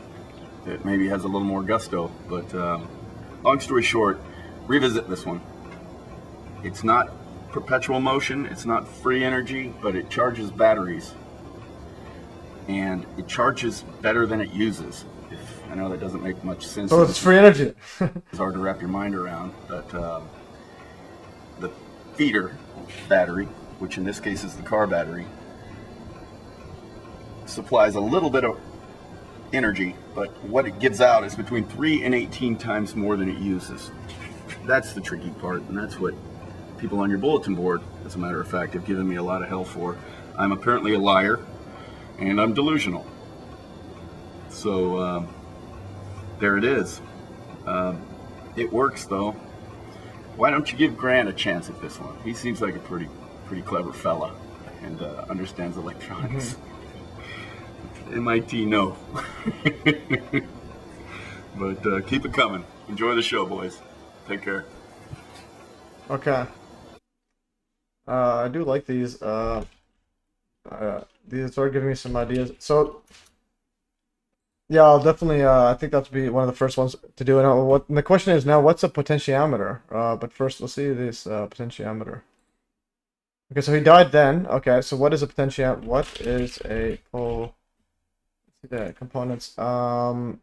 that maybe has a little more gusto. But long story short, revisit this one. It's not perpetual motion, it's not free energy, but it charges batteries. And it charges better than it uses. I know that doesn't make much sense. So it's free energy. It's hard to wrap your mind around, but the feeder battery, which in this case is the car battery, supplies a little bit of energy, but what it gives out is between 3 and 18 times more than it uses. That's the tricky part, and that's what people on your bulletin board, as a matter of fact, have given me a lot of hell for. I'm apparently a liar, and I'm delusional. So there it is. It works though. Why don't you give Grant a chance at this one? He seems like a pretty clever fella and understands electronics. MIT, no. But keep it coming. Enjoy the show, boys. Take care. Okay. I do like these. These are giving me some ideas. So, yeah, I'll definitely. I think that'll be one of the first ones to do. And the question is now, what's a potentiometer? But first, let's see this potentiometer. Okay, so he died then. Okay, so what is a potentiometer? What is a let's see the components. Potentiometer.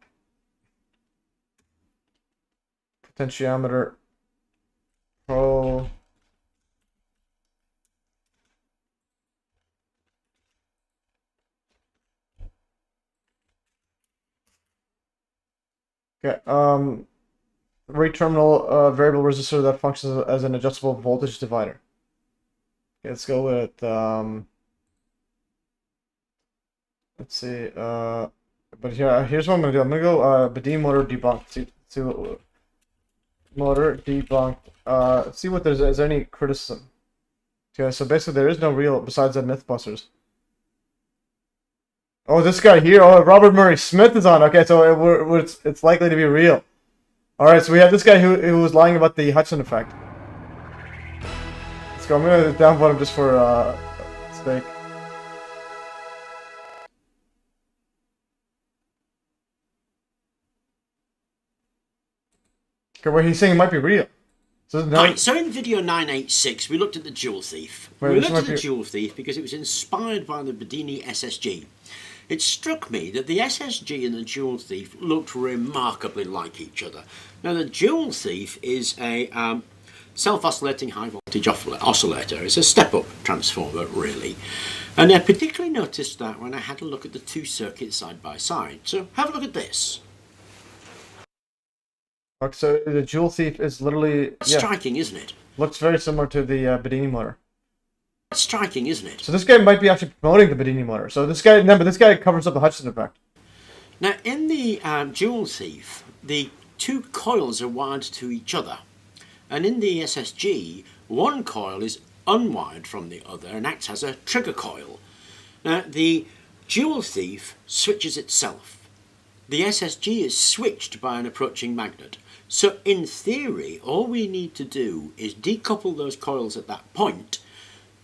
Okay, rate terminal variable resistor that functions as an adjustable voltage divider. Okay, let's go with let's see, but here's what I'm gonna do. I'm gonna go Bedini motor debunked. See what motor debunked. See what is there any criticism. Okay, so basically there is no real besides the Mythbusters. Oh, this guy here. Oh, Robert Murray Smith is on. Okay, so it's likely to be real. All right, so we have this guy who was lying about the Hudson effect. Let's go. I'm gonna downvote him just for sake. Okay, well, he's saying it might be real. So now, Right, so in video 986, we looked at the Jewel Thief. Wait, We this looked at might the be- Jewel Thief because it was inspired by the Bedini SSG. It struck me that the SSG and the Jewel Thief looked remarkably like each other. Now, the Jewel Thief is a self-oscillating high-voltage oscillator. It's a step-up transformer, really. And I particularly noticed that when I had a look at the two circuits side by side. So have a look at this. okay, so the Jewel Thief is literally Striking, isn't it? Looks very similar to the Bedini motor. Striking, isn't it? So this guy might be actually promoting the Bedini motor. So this guy, remember, this guy covers up the Hutchinson effect. Now, in the Jewel Thief, the two coils are wired to each other. And in the SSG, one coil is unwired from the other and acts as a trigger coil. Now, the Jewel Thief switches itself. The SSG is switched by an approaching magnet. So, in theory, all we need to do is decouple those coils at that point,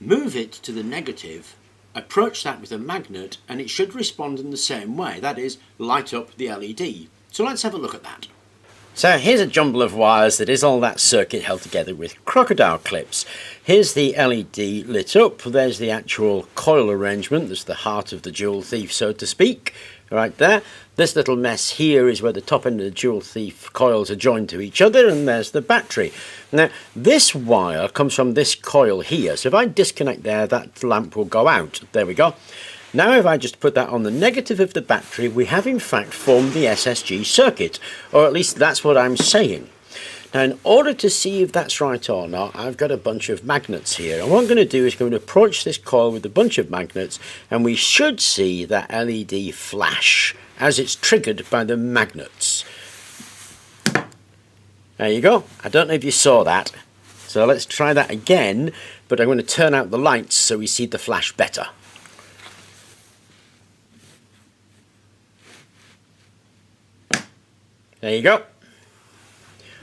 move it to the negative, approach that with a magnet, and it should respond in the same way. That is, light up the LED. So let's have a look at that. So here's a jumble of wires that is all that circuit held together with crocodile clips. Here's the LED lit up. There's the actual coil arrangement. There's the heart of the Jewel Thief, so to speak, right there. This little mess here is where the top end of the Jewel Thief coils are joined to each other, and there's the battery. Now, this wire comes from this coil here. So if I disconnect there, that lamp will go out. There we go. Now if I just put that on the negative of the battery, we have in fact formed the SSG circuit, or at least that's what I'm saying. Now, in order to see if that's right or not, I've got a bunch of magnets here. And what I'm going to do is going to approach this coil with a bunch of magnets, and we should see that LED flash as it's triggered by the magnets. There you go. I don't know if you saw that. So let's try that again, but I'm going to turn out the lights so we see the flash better. There you go.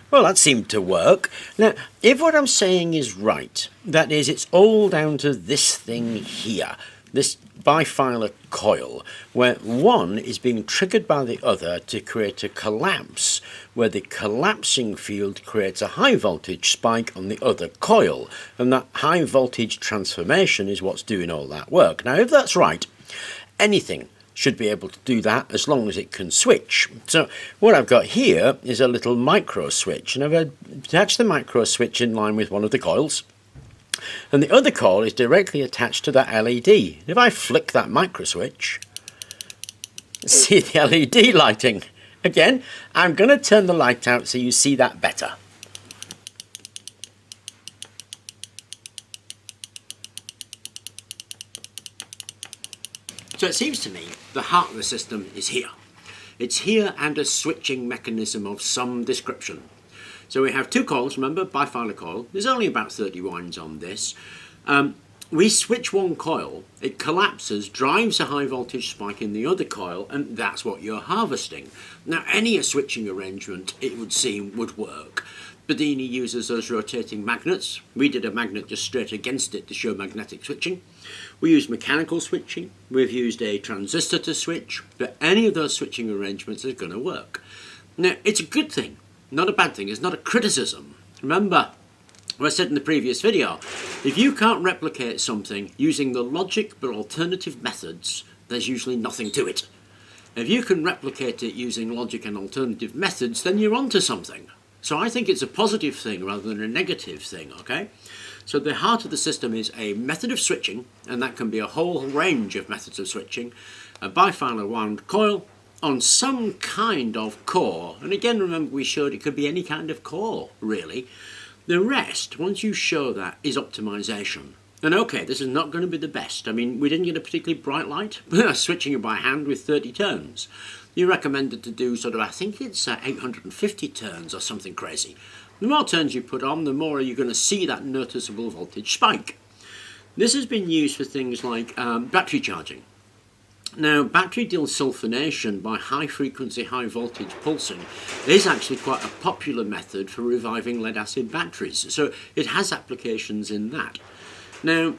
Well, that seemed to work. Now, if what I'm saying is right, that is, it's all down to this thing here, this bifilar coil, where one is being triggered by the other to create a collapse, where the collapsing field creates a high voltage spike on the other coil, and that high voltage transformation is what's doing all that work. Now, if that's right, anything should be able to do that as long as it can switch. So what I've got here is a little micro switch, and I've attached the micro switch in line with one of the coils, and the other coil is directly attached to that LED. If I flick that micro switch, see the LED lighting. Again, I'm going to turn the light out so you see that better. So it seems to me the heart of the system is here. It's here and a switching mechanism of some description. So we have two coils, remember, bifilar coil. There's only about 30 winds on this. We switch one coil, it collapses, drives a high voltage spike in the other coil, and that's what you're harvesting. Now, any switching arrangement, it would seem, would work. Bedini uses those rotating magnets. We did a magnet just straight against it to show magnetic switching. We use mechanical switching. We've used a transistor to switch, but any of those switching arrangements is going to work. Now, it's a good thing, not a bad thing. It's not a criticism. Remember what I said in the previous video. If you can't replicate something using the logic but alternative methods, there's usually nothing to it. If you can replicate it using logic and alternative methods, then you're onto something. So I think it's a positive thing rather than a negative thing, okay? So the heart of the system is a method of switching, and that can be a whole range of methods of switching, a bifilar wound coil on some kind of core. And again, remember we showed it could be any kind of core, really. The rest, once you show that, is optimization. And okay, this is not going to be the best. I mean, we didn't get a particularly bright light. Switching it by hand with 30 turns. You recommended to do sort of, I think it's 850 turns or something crazy. The more turns you put on, the more you're going to see that noticeable voltage spike. This has been used for things like battery charging. Now, battery desulfonation by high frequency, high voltage pulsing is actually quite a popular method for reviving lead acid batteries. So it has applications in that. Now,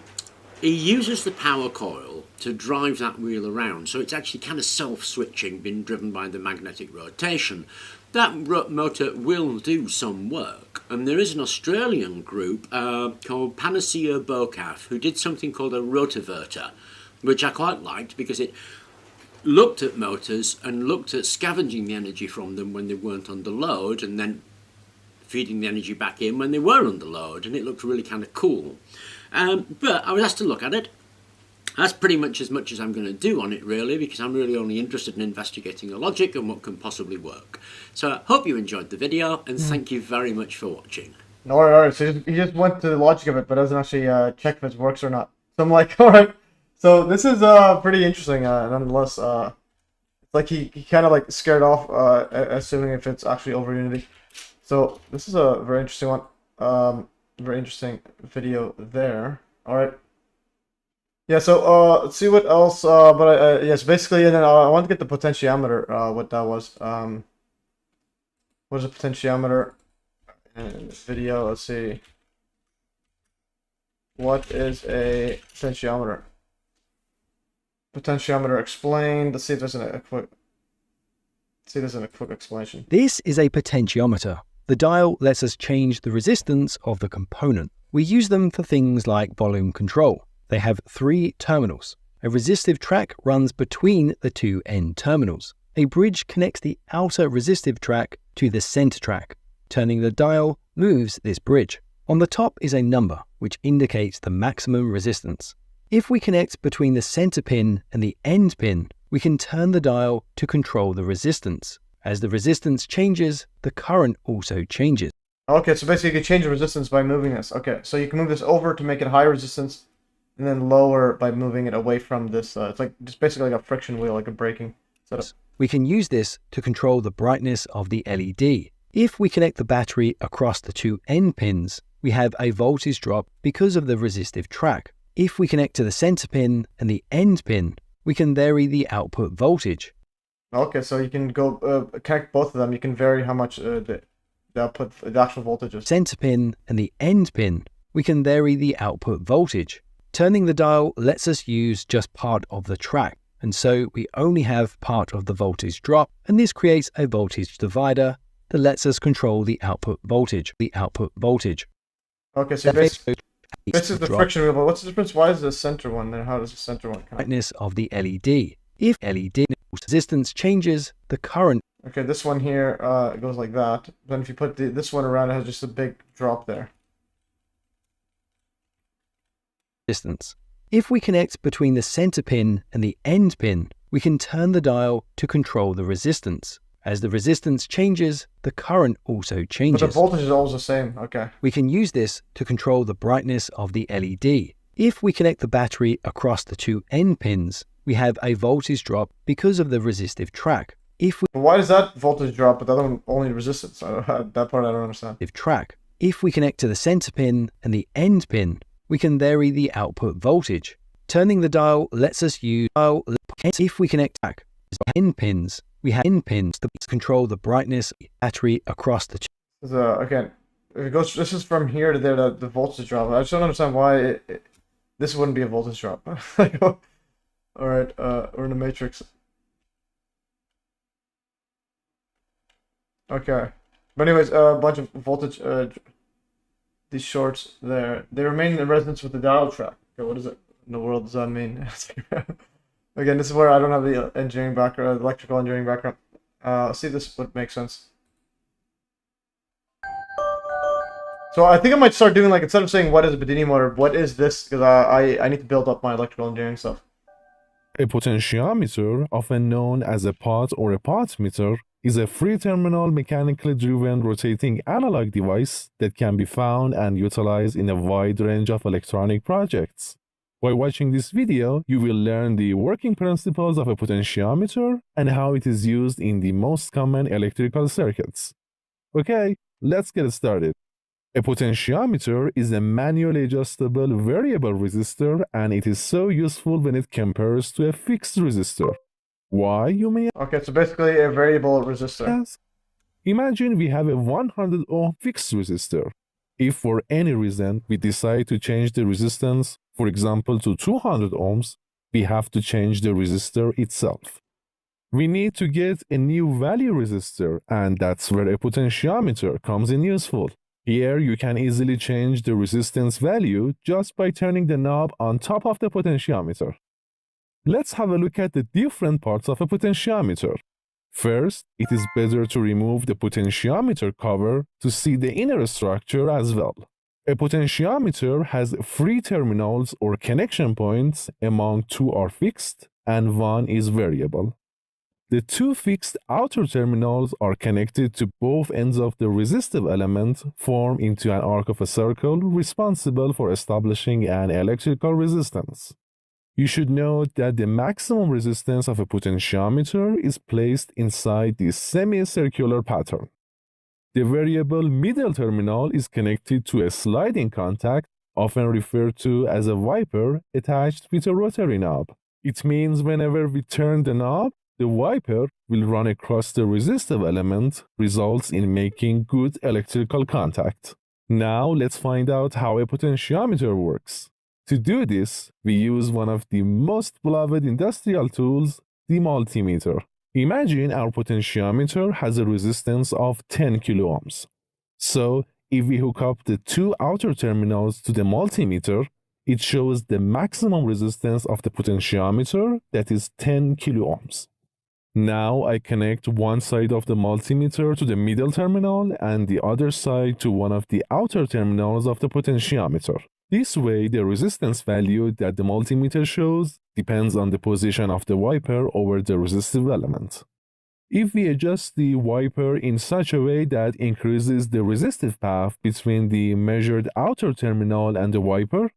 it uses the power coil to drive that wheel around. So it's actually kind of self-switching, being driven by the magnetic rotation. That motor will do some work, and there is an Australian group called Panacea Bocaf who did something called a rotiverter, which I quite liked because it looked at motors and looked at scavenging the energy from them when they weren't under load, and then feeding the energy back in when they were under load, and it looked really kind of cool. But I was asked to look at it. That's pretty much as I'm going to do on it, really, because I'm really only interested in investigating the logic and what can possibly work. So I hope you enjoyed the video, and thank you very much for watching. Alright, so he just went to the logic of it, but doesn't actually check if it works or not. So I'm like, alright. So this is pretty interesting, nonetheless. It's like he kind of like scared off, assuming if it's actually over Unity. So this is a very interesting one. Very interesting video there. Alright. Yeah, so let's see what else. Yes, basically, and then I want to get the potentiometer. What that was. What is a potentiometer in this video? Let's see. What is a potentiometer? Potentiometer explained. Let's see if there's a quick. Let's see if there's a quick explanation. This is a potentiometer. The dial lets us change the resistance of the component. We use them for things like volume control. They have 3 terminals. A resistive track runs between the 2 end terminals. A bridge connects the outer resistive track to the center track. Turning the dial moves this bridge. On the top is a number, which indicates the maximum resistance. If we connect between the center pin and the end pin, we can turn the dial to control the resistance. As the resistance changes, the current also changes. Okay, so basically you can change the resistance by moving this. Okay, so you can move this over to make it high resistance, and then lower by moving it away from this. It's like just basically like a friction wheel, like a braking setup. We can use this to control the brightness of the LED. If we connect the battery across the 2 end pins, we have a voltage drop because of the resistive track. If we connect to the center pin and the end pin, we can vary the output voltage. Okay, so you can go connect both of them. You can vary how much the output, the actual voltage is. Center pin and the end pin, we can vary the output voltage. Turning the dial lets us use just part of the track, and so we only have part of the voltage drop, and this creates a voltage divider that lets us control the output voltage. Okay, so basically, this is the friction wheel, but what's the difference? Why is the center one there? How does the center one come? Brightness of the LED. If LED resistance changes, the current. Okay, this one here goes like that. Then if you put this one around, it has just a big drop there. Distance. If we connect between the center pin and the end pin, we can turn the dial to control the resistance. As the resistance changes, the current also changes. But the voltage is always the same. Okay. We can use this to control the brightness of the LED. If we connect the battery across the 2 end pins, we have a voltage drop because of the resistive track. Why does that voltage drop, but the other one only resistance? That part I don't understand. If we connect to the center pin and the end pin, we can vary the output voltage. Turning the dial lets us use if we connect end pins, we have end pins to control the brightness of the battery across the again, if it goes, this is from here to there, the voltage drop. I just don't understand why this wouldn't be a voltage drop. Alright, we're in the matrix. Okay. But anyways, a bunch of voltage, these shorts there, they remain in resonance with the dial track. Okay, what is it in the world does that mean? Again, this is where I don't have the engineering background, electrical engineering background. Let's see if this would make sense. So I think I might start doing, like, instead of saying what is a Bedini motor, what is this? Because I need to build up my electrical engineering stuff. A potentiometer, often known as a pot or a potmeter, is a free-terminal, mechanically driven rotating analog device that can be found and utilized in a wide range of electronic projects. By watching this video, you will learn the working principles of a potentiometer and how it is used in the most common electrical circuits. Okay, let's get started. A potentiometer is a manually adjustable variable resistor, and it is so useful when it compares to a fixed resistor. Why, you may ask? Okay, so basically a variable resistor. Yes. Imagine we have a 100 ohm fixed resistor. If for any reason we decide to change the resistance, for example to 200 ohms, we have to change the resistor itself. We need to get a new value resistor, and that's where a potentiometer comes in useful. Here you can easily change the resistance value just by turning the knob on top of the potentiometer. Let's have a look at the different parts of a potentiometer. First, it is better to remove the potentiometer cover to see the inner structure as well. A potentiometer has 3 terminals or connection points, among 2 are fixed and 1 is variable. The 2 fixed outer terminals are connected to both ends of the resistive element, form into an arc of a circle responsible for establishing an electrical resistance. You should note that the maximum resistance of a potentiometer is placed inside the semicircular pattern. The variable middle terminal is connected to a sliding contact, often referred to as a wiper, attached with a rotary knob. It means whenever we turn the knob, the wiper will run across the resistive element, results in making good electrical contact. Now let's find out how a potentiometer works. To do this, we use one of the most beloved industrial tools, the multimeter. Imagine our potentiometer has a resistance of 10 kiloohms. So, if we hook up the 2 outer terminals to the multimeter, it shows the maximum resistance of the potentiometer, that is 10 kiloohms. Now I connect one side of the multimeter to the middle terminal and the other side to one of the outer terminals of the potentiometer. This way, the resistance value that the multimeter shows depends on the position of the wiper over the resistive element. If we adjust the wiper in such a way that increases the resistive path between the measured outer terminal and the wiper,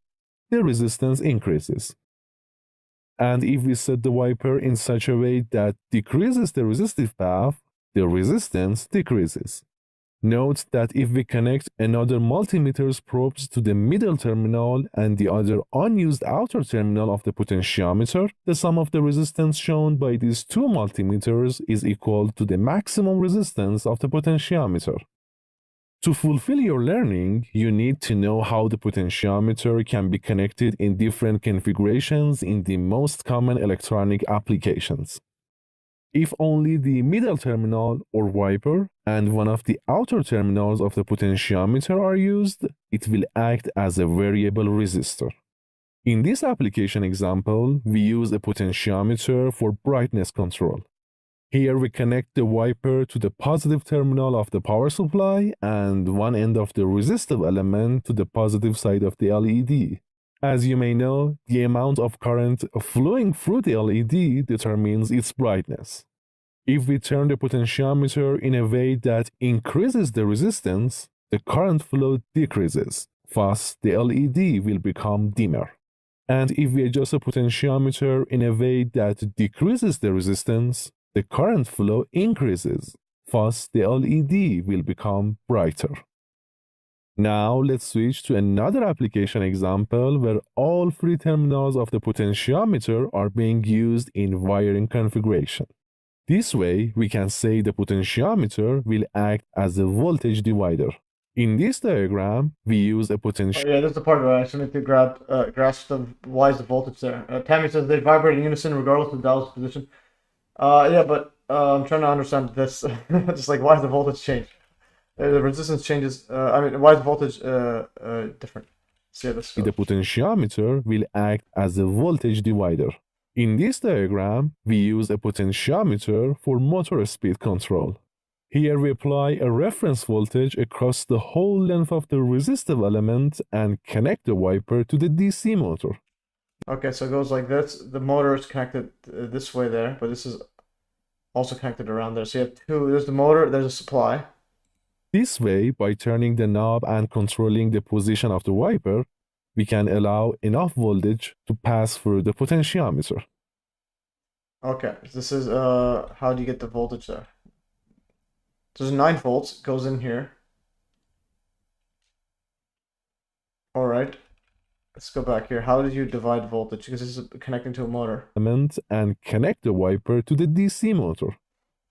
the resistance increases. And if we set the wiper in such a way that decreases the resistive path, the resistance decreases. Note that if we connect another multimeter's probes to the middle terminal and the other unused outer terminal of the potentiometer, the sum of the resistance shown by these 2 multimeters is equal to the maximum resistance of the potentiometer. To fulfill your learning, you need to know how the potentiometer can be connected in different configurations in the most common electronic applications. If only the middle terminal or wiper and one of the outer terminals of the potentiometer are used, it will act as a variable resistor. In this application example, we use a potentiometer for brightness control. Here we connect the wiper to the positive terminal of the power supply and one end of the resistive element to the positive side of the LED. As you may know, the amount of current flowing through the LED determines its brightness. If we turn the potentiometer in a way that increases the resistance, the current flow decreases, thus the LED will become dimmer. And if we adjust the potentiometer in a way that decreases the resistance, the current flow increases, thus the LED will become brighter. Now let's switch to another application example where all 3 terminals of the potentiometer are being used in wiring configuration. This way, we can say the potentiometer will act as a voltage divider. In this diagram, we use a potentiometer. Oh, yeah, that's the part where I still need to grasp why is the voltage there. Tammy says they vibrate in unison regardless of the dial's position. Yeah, but I'm trying to understand this. Just like, why is the voltage change? The resistance changes. Why is the voltage different? So, yeah, the potentiometer will act as a voltage divider. In this diagram, we use a potentiometer for motor speed control. Here we apply a reference voltage across the whole length of the resistive element and connect the wiper to the DC motor. Okay, so it goes like this. The motor is connected this way there, but this is also connected around there. So you have 2, there's the motor, there's a supply. This way, by turning the knob and controlling the position of the wiper, we can allow enough voltage to pass through the potentiometer. Okay, so this is, how do you get the voltage there? So there's 9 volts, goes in here. Alright, let's go back here. How did you divide voltage? Because this is connecting to a motor. And connect the wiper to the DC motor.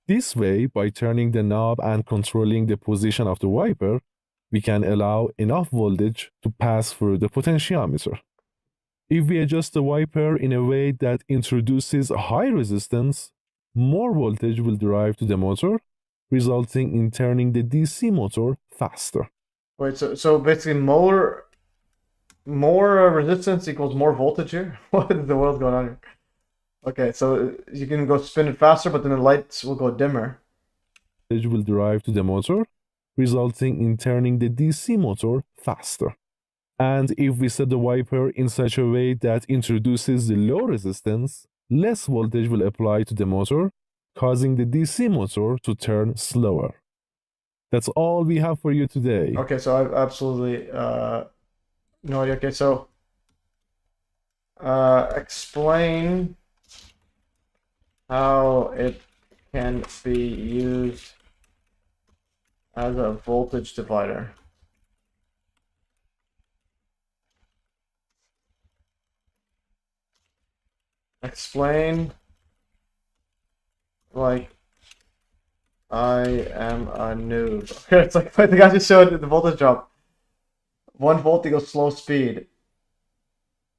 This way, by turning the knob and controlling the position of the wiper, we can allow enough voltage to pass through the potentiometer. If we adjust the wiper in a way that introduces high resistance, more voltage will drive to the motor, resulting in turning the DC motor faster. Wait, so basically more resistance equals more voltage here? What in the world's going on here? Okay, so you can go spin it faster, but then the lights will go dimmer. Voltage will drive to the motor, resulting in turning the DC motor faster. And if we set the wiper in such a way that introduces the low resistance, less voltage will apply to the motor, causing the DC motor to turn slower. That's all we have for you today. Okay, so I've absolutely no idea. Okay, so explain how it can be used as a voltage divider. Explain like I am a noob. Okay, it's like the guy just showed the voltage drop. 1 volt equals slow speed.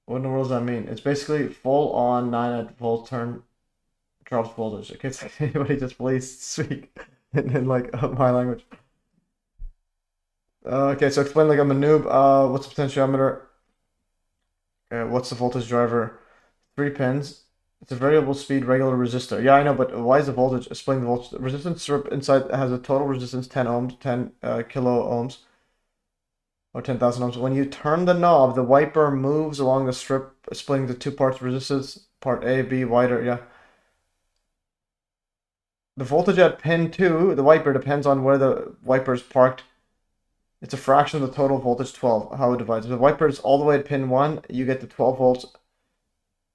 What in the world does that mean? It's basically full on 9 volt turn drops voltage. Okay, it's like anybody just please speak in like my language. Okay, so explain like I'm a noob. What's the potentiometer? What's the voltage driver? 3 pins. It's a variable speed regular resistor. Yeah, I know, but why is the voltage? Explain the voltage. The resistance strip inside has a total resistance 10 ohms, 10 kilo ohms, or 10,000 ohms. When you turn the knob, the wiper moves along the strip, splitting the 2 parts resistance. Part A, B, wider. Yeah. The voltage at pin 2, the wiper, depends on where the wiper is parked. It's a fraction of the total voltage 12. How it divides. If the wiper is all the way at pin 1, you get the 12 volts.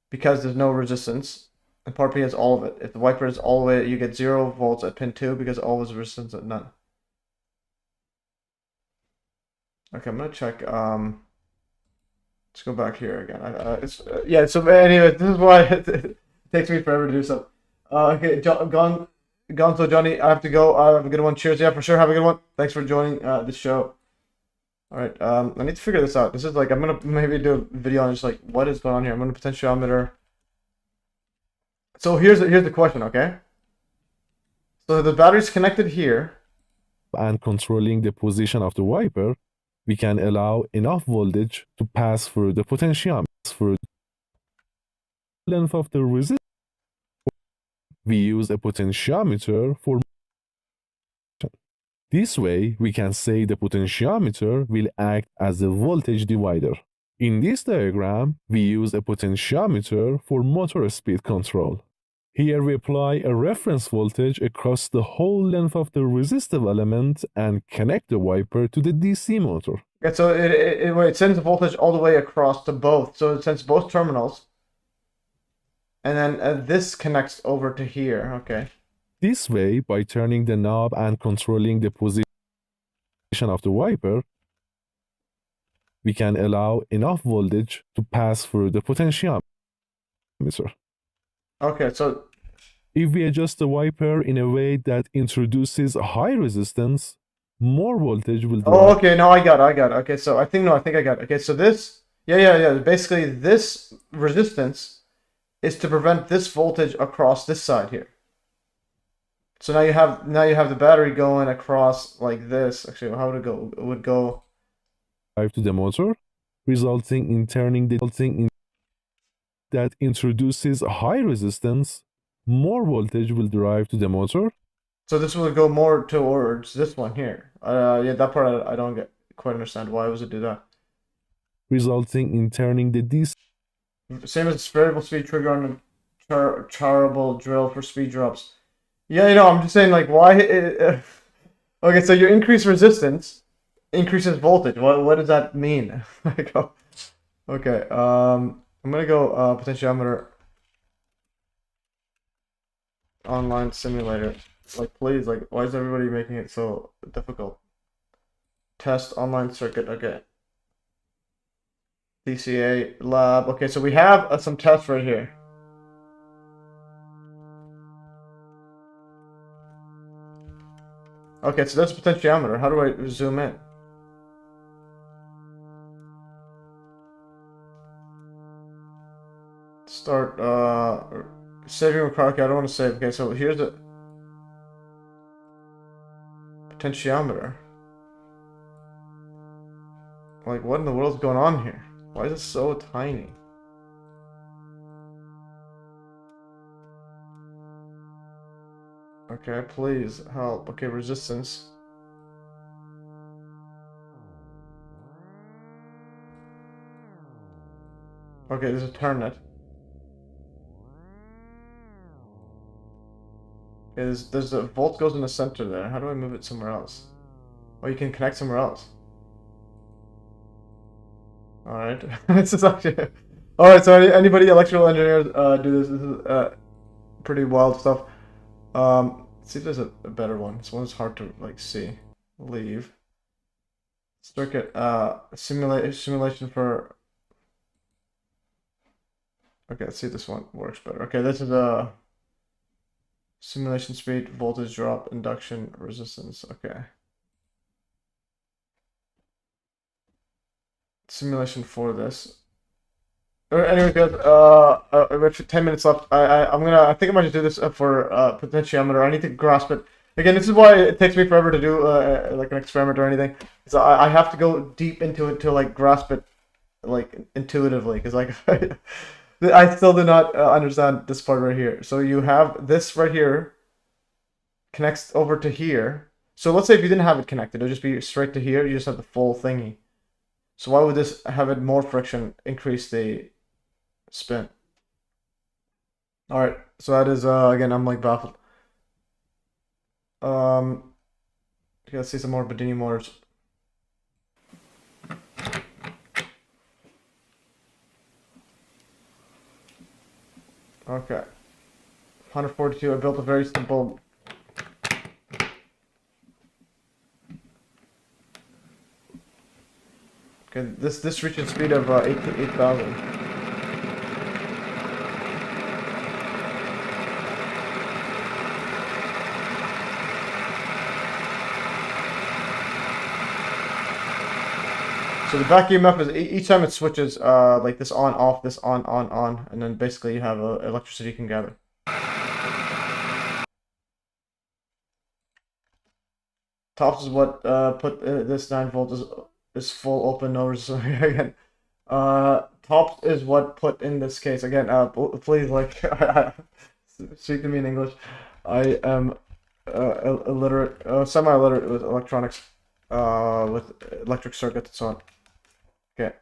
Because there's no resistance, and part B has all of it. If the wiper is all the way, you get 0 volts at pin 2 because all is resistance at none. Okay, I'm gonna check. Let's go back here again. Yeah. So anyway, this is why it takes me forever to do something. Okay, Gonzo Johnny, I have to go. Have a good one. Cheers. Yeah, for sure. Have a good one. Thanks for joining this show. All right, I need to figure this out. This is like, I'm gonna maybe do a video on just like what is going on here. I'm gonna potentiometer. So here's the question, okay? So the battery's connected here. And controlling the position of the wiper, we can allow enough voltage to pass through the potentiometer. Through the length of the resistor, we use a potentiometer for. This way, we can say the potentiometer will act as a voltage divider. In this diagram, we use a potentiometer for motor speed control. Here we apply a reference voltage across the whole length of the resistive element and connect the wiper to the DC motor. Yeah, so it sends the voltage all the way across to both. So it sends both terminals. And then this connects over to here, okay. This way, by turning the knob and controlling the position of the wiper, we can allow enough voltage to pass through the potentiometer. Okay, so if we adjust the wiper in a way that introduces high resistance, more voltage will drive. Oh, okay, no, I got it. Okay, so I think I got it. Okay, so this, yeah. Basically, this resistance is to prevent this voltage across this side here. So now you have the battery going across like this. Actually, how would it go? It would go to the motor, resulting in turning the thing that introduces high resistance. More voltage will drive to the motor. So this will go more towards this one here. Yeah, that part I don't quite understand. Why would it do that? Resulting in turning the DC. Same as variable speed trigger on a charable drill for speed drops. Yeah, I'm just saying, like, why? Okay, so your increased resistance increases voltage. What does that mean? Okay, I'm gonna go potentiometer online simulator. Like, please, like, why is everybody making it so difficult? Test online circuit. Okay. DCA lab. Okay, so we have some tests right here. Okay, so that's a potentiometer. How do I zoom in? start saving required. Okay, I don't want to save. Okay, so here's the potentiometer. Like, what in the world's going on here? Why is it so tiny? Okay, please help. Okay, resistance. Okay, there's a turn it. Okay, there's a volt goes in the center there. How do I move it somewhere else? Oh, you can connect somewhere else. Alright. This is actually... Alright, so anybody electrical engineers do this. This is pretty wild stuff. Let's see if there's a better one. This one's hard to like see. Leave. Circuit simulation for... Okay, let's see if this one works better. Okay, this is a simulation speed, voltage drop, induction, resistance. Okay. Simulation for this. Anyway, guys, we have 10 minutes left. I think I might just do this for potentiometer. I need to grasp it. Again, this is why it takes me forever to do like an experiment or anything. So I have to go deep into it to like grasp it like intuitively, because like I still do not understand this part right here. So you have this right here connects over to here. So let's say if you didn't have it connected, it'll just be straight to here. You just have the full thingy. So why would this have it more friction, increase the spin? All right, so that is again, I'm like baffled. Let's see some more Bedini motors. Okay, 142. I built a very simple. Okay, this reaches speed of 8,000. So the back EMF is each time it switches like this on off, this on, and then basically you have electricity you can gather. Tops is what put this 9 volts is full open, no resistance. Again, tops is what put in this case. Again, please like speak to me in English. I am illiterate, semi-illiterate with electronics, with electric circuits and so on. Okay.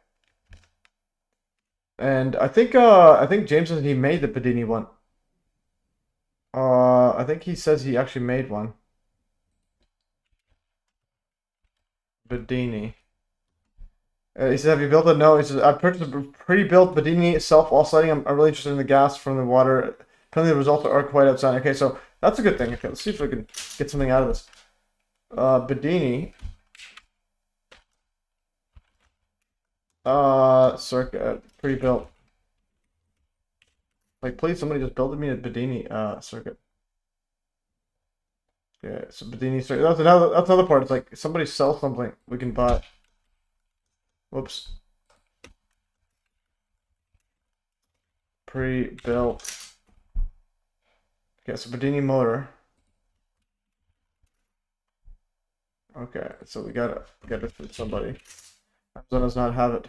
And I think James says he made the Bedini one. I think he says he actually made one. Bedini. He says, have you built it? No. He says, I purchased a pre-built Bedini self-oscillating. I'm really interested in the gas from the water. Apparently the results are quite outstanding. Okay, so that's a good thing. Okay, let's see if we can get something out of this. Bedini. Circuit pre-built. Like, please, somebody just build me a Bedini circuit. Yeah, so Bedini circuit. That's another part. It's like somebody sells something we can buy. Whoops. Pre-built. Okay, so Bedini motor. Okay, so we gotta get it from somebody. Amazon does not have it.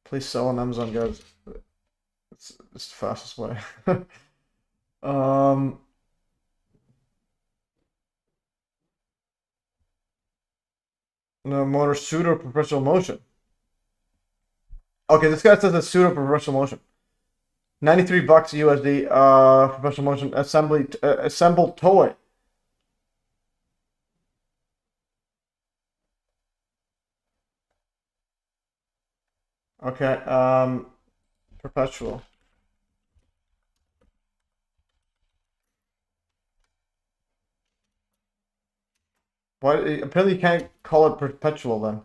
Please sell on Amazon, guys. It's the fastest way. No, motor pseudo perpetual motion. Okay, this guy says it's pseudo perpetual motion. $93 USD. Perpetual motion assembled toy. Okay, perpetual. Why? Apparently you can't call it perpetual then.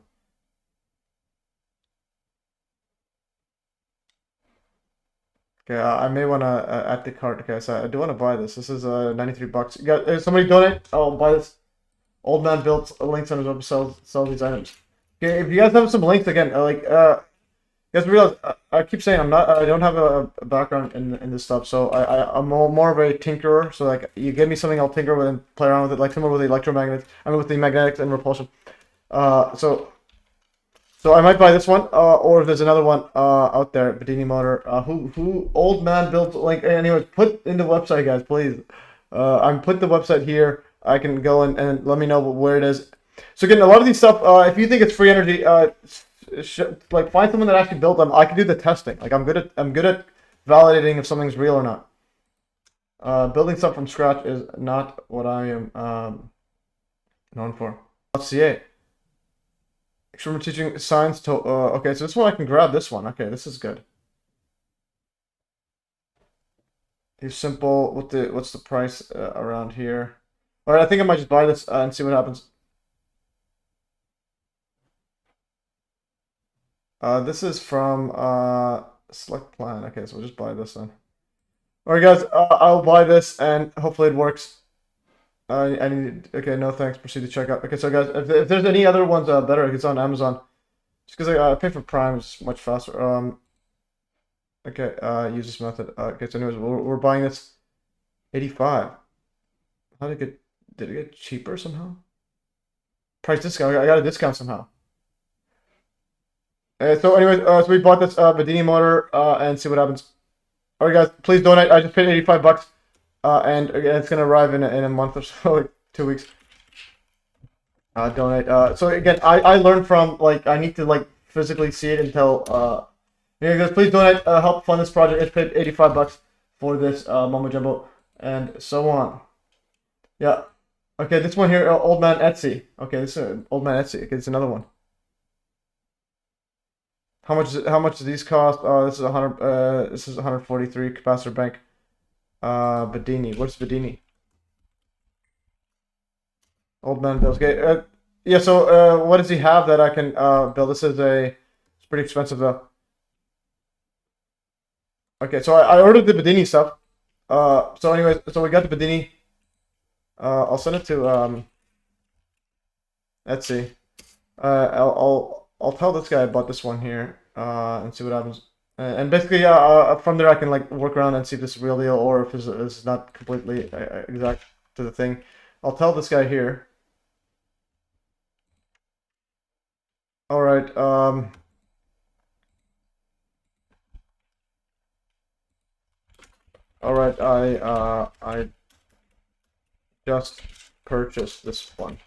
Okay, I may want to add the cart. Okay, so I do want to buy this. This is $93. You got somebody donate? I'll buy this. Old man built links on his website, sell these items. Okay, if you guys have some links again, guys realize I keep saying I don't have a background in this stuff, so I'm more of a tinkerer. So like you give me something, I'll tinker with and play around with it, like similar with the electromagnets. I mean with the magnetics and repulsion. So I might buy this one, or if there's another one out there, Bedini motor. Who old man built like anyways? Put in the website, guys, please. I'm put the website here. I can go and let me know where it is. So again, a lot of these stuff. If you think it's free energy, like find someone that actually built them. I can do the testing. Like I'm good at validating if something's real or not. Building stuff from scratch is not what I am known for. .ca. Experiment teaching science to okay, so this one I can grab this one. Okay, this is good. He's simple. What's the price around here? All right, I think I might just buy this and see what happens. This is from select plan. Okay, so we'll just buy this then. All right, guys, I'll buy this and hopefully it works. I need. Okay, no thanks. Proceed to checkout. Okay, so guys, if there's any other ones better, it's on Amazon. Just because I pay for Prime, it's much faster. Okay, use this method. Okay, so anyways, we're buying this 85. How did it get cheaper somehow? Price discount. I got a discount somehow. So anyways, so we bought this Bedini motor and see what happens. All right, guys, please donate. I just paid 85 bucks. And again, it's gonna arrive in a month or so, like 2 weeks. Donate. So again, I learned from like I need to like physically see it until yeah, guys, please donate. Help fund this project. It's paid 85 bucks for this mumbo jumbo and so on. Yeah. Okay, this one here, old man Etsy. Okay, this is old man Etsy. Okay, it's another one. How much? How much do these cost? This is 100. This is 143 capacitor bank. Bedini. What's Bedini? Old man builds. Okay. Yeah. So, what does he have that I can build? This is it's pretty expensive though. Okay. So I ordered the Bedini stuff. So anyways, so we got the Bedini. I'll send it to Etsy. I'll tell this guy about this one here. And see what happens. And basically, from there I can like work around and see if this is real deal or if it's not completely exact to the thing. I'll tell this guy here. All right. All right. I just purchased this one.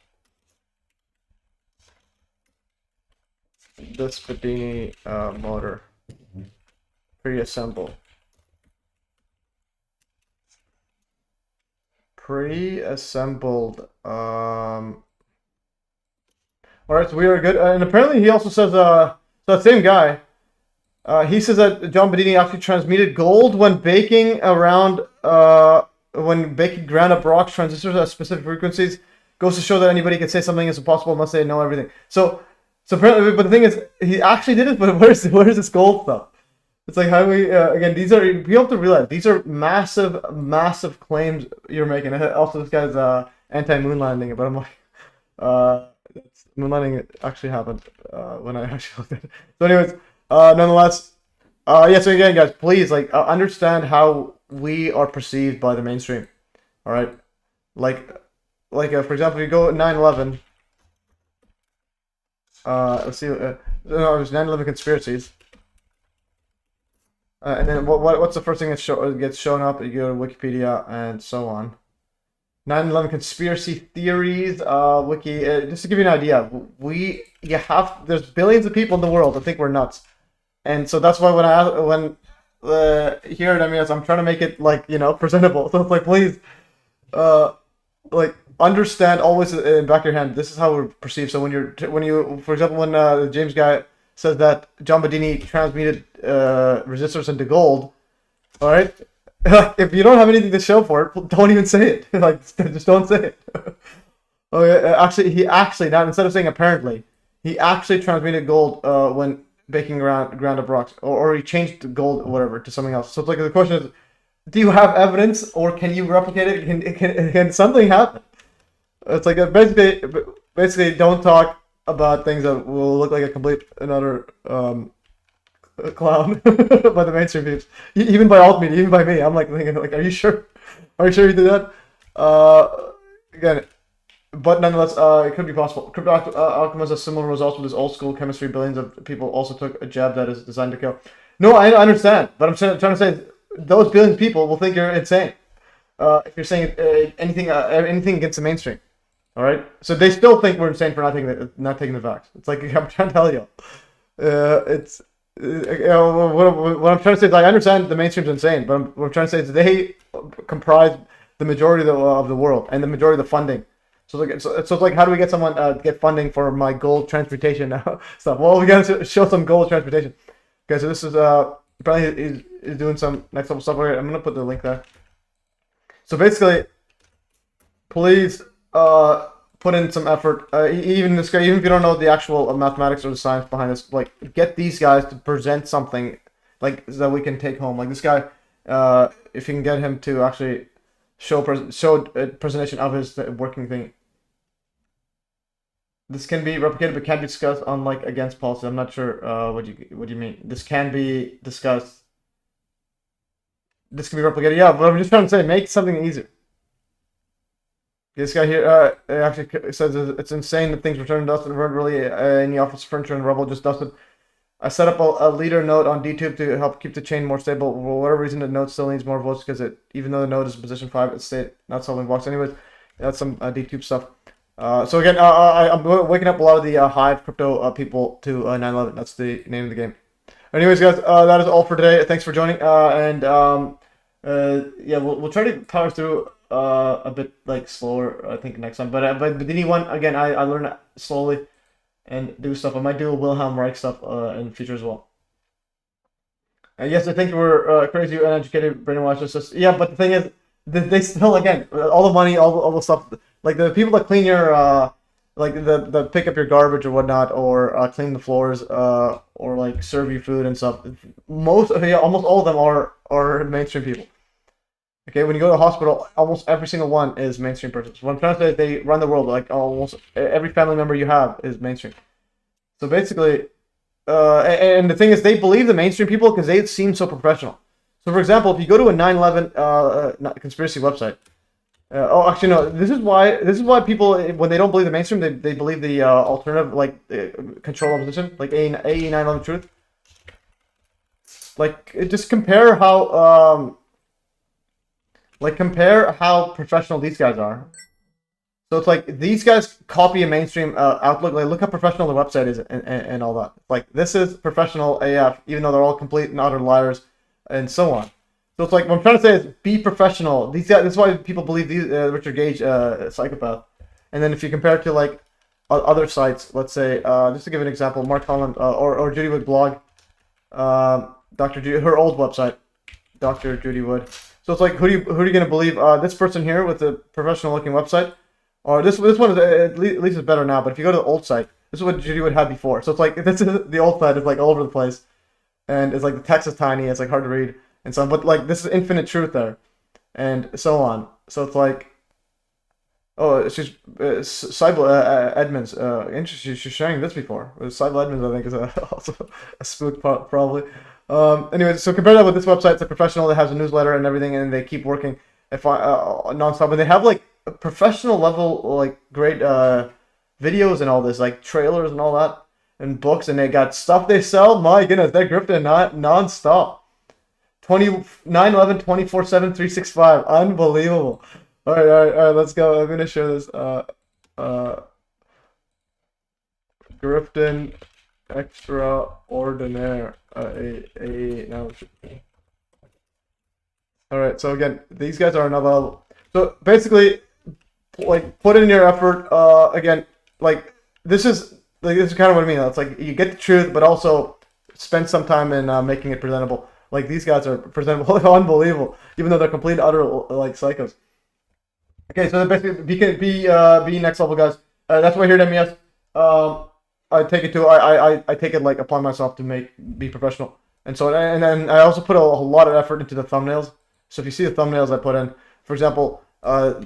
This Bedini motor. Pre-assembled. Alright, so we are good. And apparently he also says, so that same guy, he says that John Bedini actually transmuted gold when baking around, when baking ground up rocks, transistors at specific frequencies. Goes to show that anybody can say something is impossible unless they know everything. So apparently, but the thing is, he actually did it, but where's this gold stuff? It's like how we again. These are you have to realize these are massive claims you're making. Also, this guy's anti-moon landing, but I'm like, moon landing actually happened when I actually looked at it. So, anyways, nonetheless, yeah. So again, guys, please like understand how we are perceived by the mainstream. All right, like for example, you go 9/11. Let's see. No, it was 9/11 conspiracies. And then what's the first thing that gets shown up? You go to Wikipedia and so on. 9/11 conspiracy theories, wiki. Just to give you an idea, there's billions of people in the world that think we're nuts, and so that's why when here at MES, I'm trying to make it like presentable. So it's like please, like understand always in the back of your hand. This is how we're perceived. So when you, for example, when the James guy says that John Bedini transmuted resistors into gold, all right. If you don't have anything to show for it, don't even say it. Like, just don't say it. Oh yeah, actually, now instead of saying apparently, he actually transmuted gold when baking ground up rocks, or he changed the gold or whatever to something else. So it's like the question is, do you have evidence, or can you replicate it? Can something happen? It's like basically don't talk about things that will look like a complete another clown by the mainstream peeps, even by alt media, even by me. I'm like thinking, like, are you sure? Are you sure you did that? Again, but nonetheless, it could be possible. Crypto alchemist has similar results with his old school chemistry. Billions of people also took a jab that is designed to kill. No, I understand, but I'm trying to say those billions of people will think you're insane if you're saying anything against the mainstream. All right, so they still think we're insane for not taking the facts. It's like I'm trying to tell you, what I'm trying to say is I understand the mainstream's insane, but what I'm trying to say is they comprise the majority of the world and the majority of the funding. So it's like, how do we get someone get funding for my gold transportation stuff? Well, we gotta show some gold transportation. Okay, so this is apparently he's doing some next level stuff. Okay, I'm gonna put the link there. So basically, please put in some effort. Even this guy, even if you don't know the actual mathematics or the science behind this, like get these guys to present something like that we can take home. Like this guy, if you can get him to actually show a presentation of his working thing. This can be replicated, but can be discussed on like against policy. I'm not sure what you mean. This can be discussed. This can be replicated. Yeah, but I'm just trying to say, make something easier. This guy here actually says it's insane that things returned dusted and weren't really any office furniture and rubble, just dusted. I set up a leader node on DTube to help keep the chain more stable. For whatever reason, the node still needs more votes because even though the node is in position 5, it's not solving blocks. Anyways, that's some DTube stuff. So again, I'm waking up a lot of the Hive crypto people to 9/11. That's the name of the game. Anyways, guys, that is all for today. Thanks for joining. Yeah, we'll try to power through a bit like slower, I think, next time. But Bedini one again, I learn it slowly and do stuff. I might do a Wilhelm Reich stuff in the future as well. Yes, I think we're crazy, uneducated, brainwashed. Yeah, but the thing is, they still, again, all the money, all the stuff. Like the people that clean your, like the pick up your garbage or whatnot, or clean the floors, or like serve you food and stuff. Almost all of them are mainstream people. Okay, when you go to a hospital, almost every single one is mainstream persons. What I'm trying to say is they run the world. Like almost every family member you have is mainstream. So basically, and the thing is, they believe the mainstream people because they seem so professional. So for example, if you go to a 9/11 conspiracy website. Actually no. This is why people, when they don't believe the mainstream, they believe the alternative, like control opposition, like AE 9/11 truth. Like just compare how professional these guys are. So it's like these guys copy a mainstream outlook. Like look how professional the website is and all that. Like this is professional AF, even though they're all complete and utter liars, and so on. So it's like what I'm trying to say is be professional. These guys. That's why people believe these Richard Gage psychopath. And then if you compare it to like other sites, let's say just to give an example, Mark Holland or Judy Wood blog, Dr. Judy, her old website, Dr. Judy Wood. So it's like who are you gonna believe? This person here with the professional looking website, or this one is at least is better now. But if you go to the old site, this is what Judy Wood had before. So it's like this is the old site is like all over the place, and it's like the text is tiny. It's like hard to read. And so, but like this is infinite truth there, and so on. So it's like, oh, she's Cybele Edmonds. Interesting. She's sharing this before. Cybele Edmonds, I think, is also a spook probably. Anyway, so compare that with this website. It's a professional that has a newsletter and everything, and they keep working nonstop. And they have like a professional level, like great videos and all this, like trailers and all that, and books, and they got stuff they sell. My goodness, they're grifting nonstop. 9/11 24/7 365. Unbelievable. All right, let's go. I'm gonna share this. Grifton extraordinaire. Now. All right. So again, these guys are another level. So basically, like put in your effort. Again, like this is kind of what I mean. It's like you get the truth, but also spend some time in making it presentable. Like these guys are presentable, unbelievable, even though they're complete utter like psychos. Okay, so basically be next level guys. That's why here at MES, I take it to I take it like upon myself to be professional, and so and then I also put a lot of effort into the thumbnails. So if you see the thumbnails I put in, for example,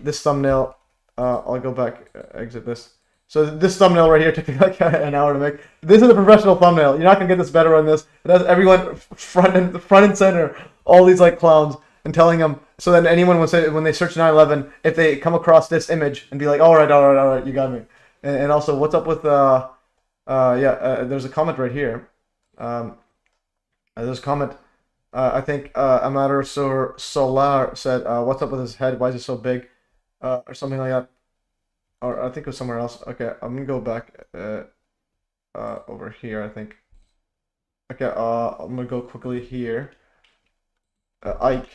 this thumbnail, I'll go back, exit this. So this thumbnail right here took me like an hour to make. This is a professional thumbnail. You're not gonna get this better on this. It has everyone front and center, all these like clowns, and telling them. So then anyone would say when they search 9/11, if they come across this image and be like, all right, you got me. And also, what's up with there's a comment right here. There's a comment. I think Amateur Solar said, "What's up with his head? Why is it so big?" Or something like that. Or I think it was somewhere else. Okay, I'm gonna go back over here, I think. Okay, I'm gonna go quickly here. Ike.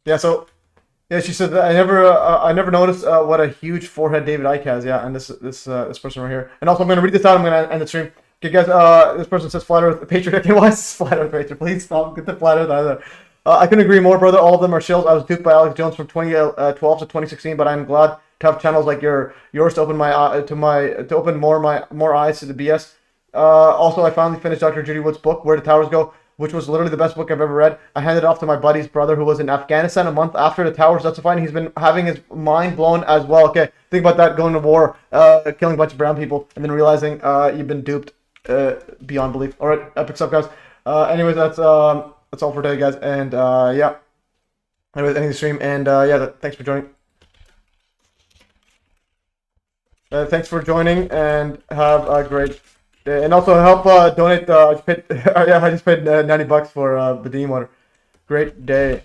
Yeah, so yeah, she said that I never noticed what a huge forehead David Icke has. Yeah, and this person right here. And also, I'm gonna read this out. I'm gonna end the stream. Okay, guys. This person says Flat Earth Patriot. Okay, why is this Flat Earth Patriot? Please stop. Get the Flat Earth either. I couldn't agree more, brother. All of them are shills. I was duped by Alex Jones from 2012 to 2016, but I'm glad to have channels like yours to open more eyes to the BS. Also, I finally finished Dr. Judy Wood's book, Where the Towers Go, which was literally the best book I've ever read. I handed it off to my buddy's brother who was in Afghanistan a month after the towers justified. He's been having his mind blown as well. Okay, think about that, going to war, killing a bunch of brown people, and then realizing you've been duped beyond belief. All right, epic stuff, guys. Anyways, that's all for today, guys. And yeah. Anyways, ending the stream. And yeah, thanks for joining. Thanks for joining, and have a great day. And also help donate. I just paid $90 for Bedini water. Great day.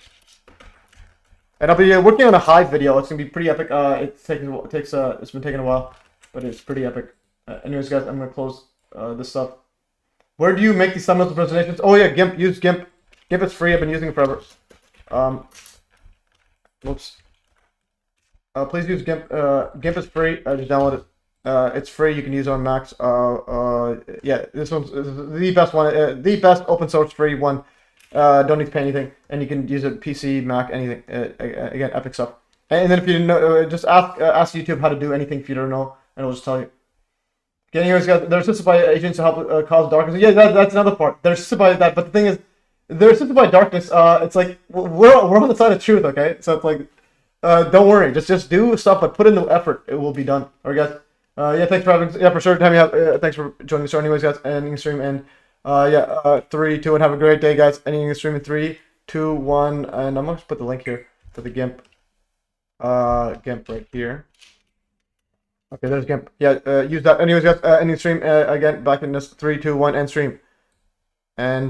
And I'll be working on a Hive video. It's gonna be pretty epic. It's been taking a while, but it's pretty epic. Anyways, guys, I'm gonna close this stuff. Where do you make these thumbnails and presentations? Oh yeah, GIMP. Use GIMP. GIMP is free. I've been using it forever. Whoops. Please use GIMP. GIMP is free. Just download it. It's free. You can use it on Macs. Yeah, this one's the best one. The best open source free one. Don't need to pay anything, and you can use it PC, Mac, anything. Again, epic stuff. And then if you didn't know, just ask YouTube how to do anything if you don't know, and it'll just tell you. Okay, anyways, guys, they're assisted by agents to help cause darkness. Yeah, that's another part. They're assisted by that, but the thing is, they're assisted by darkness. It's like we're on the side of truth, okay? So it's like, don't worry, just do stuff, but put in the effort. It will be done. All right, guys. Yeah, thanks for having. Yeah, for sure. Thanks for joining the show. Anyways, guys, ending the stream and 3, 2, and have a great day, guys. Ending the stream in 3, 2, 1, and I'm gonna put the link here for the GIMP. GIMP right here. Okay, there's GIMP. Yeah, use that. Anyways, guys, ending the stream again. Back in this 3, 2, 1, end stream. And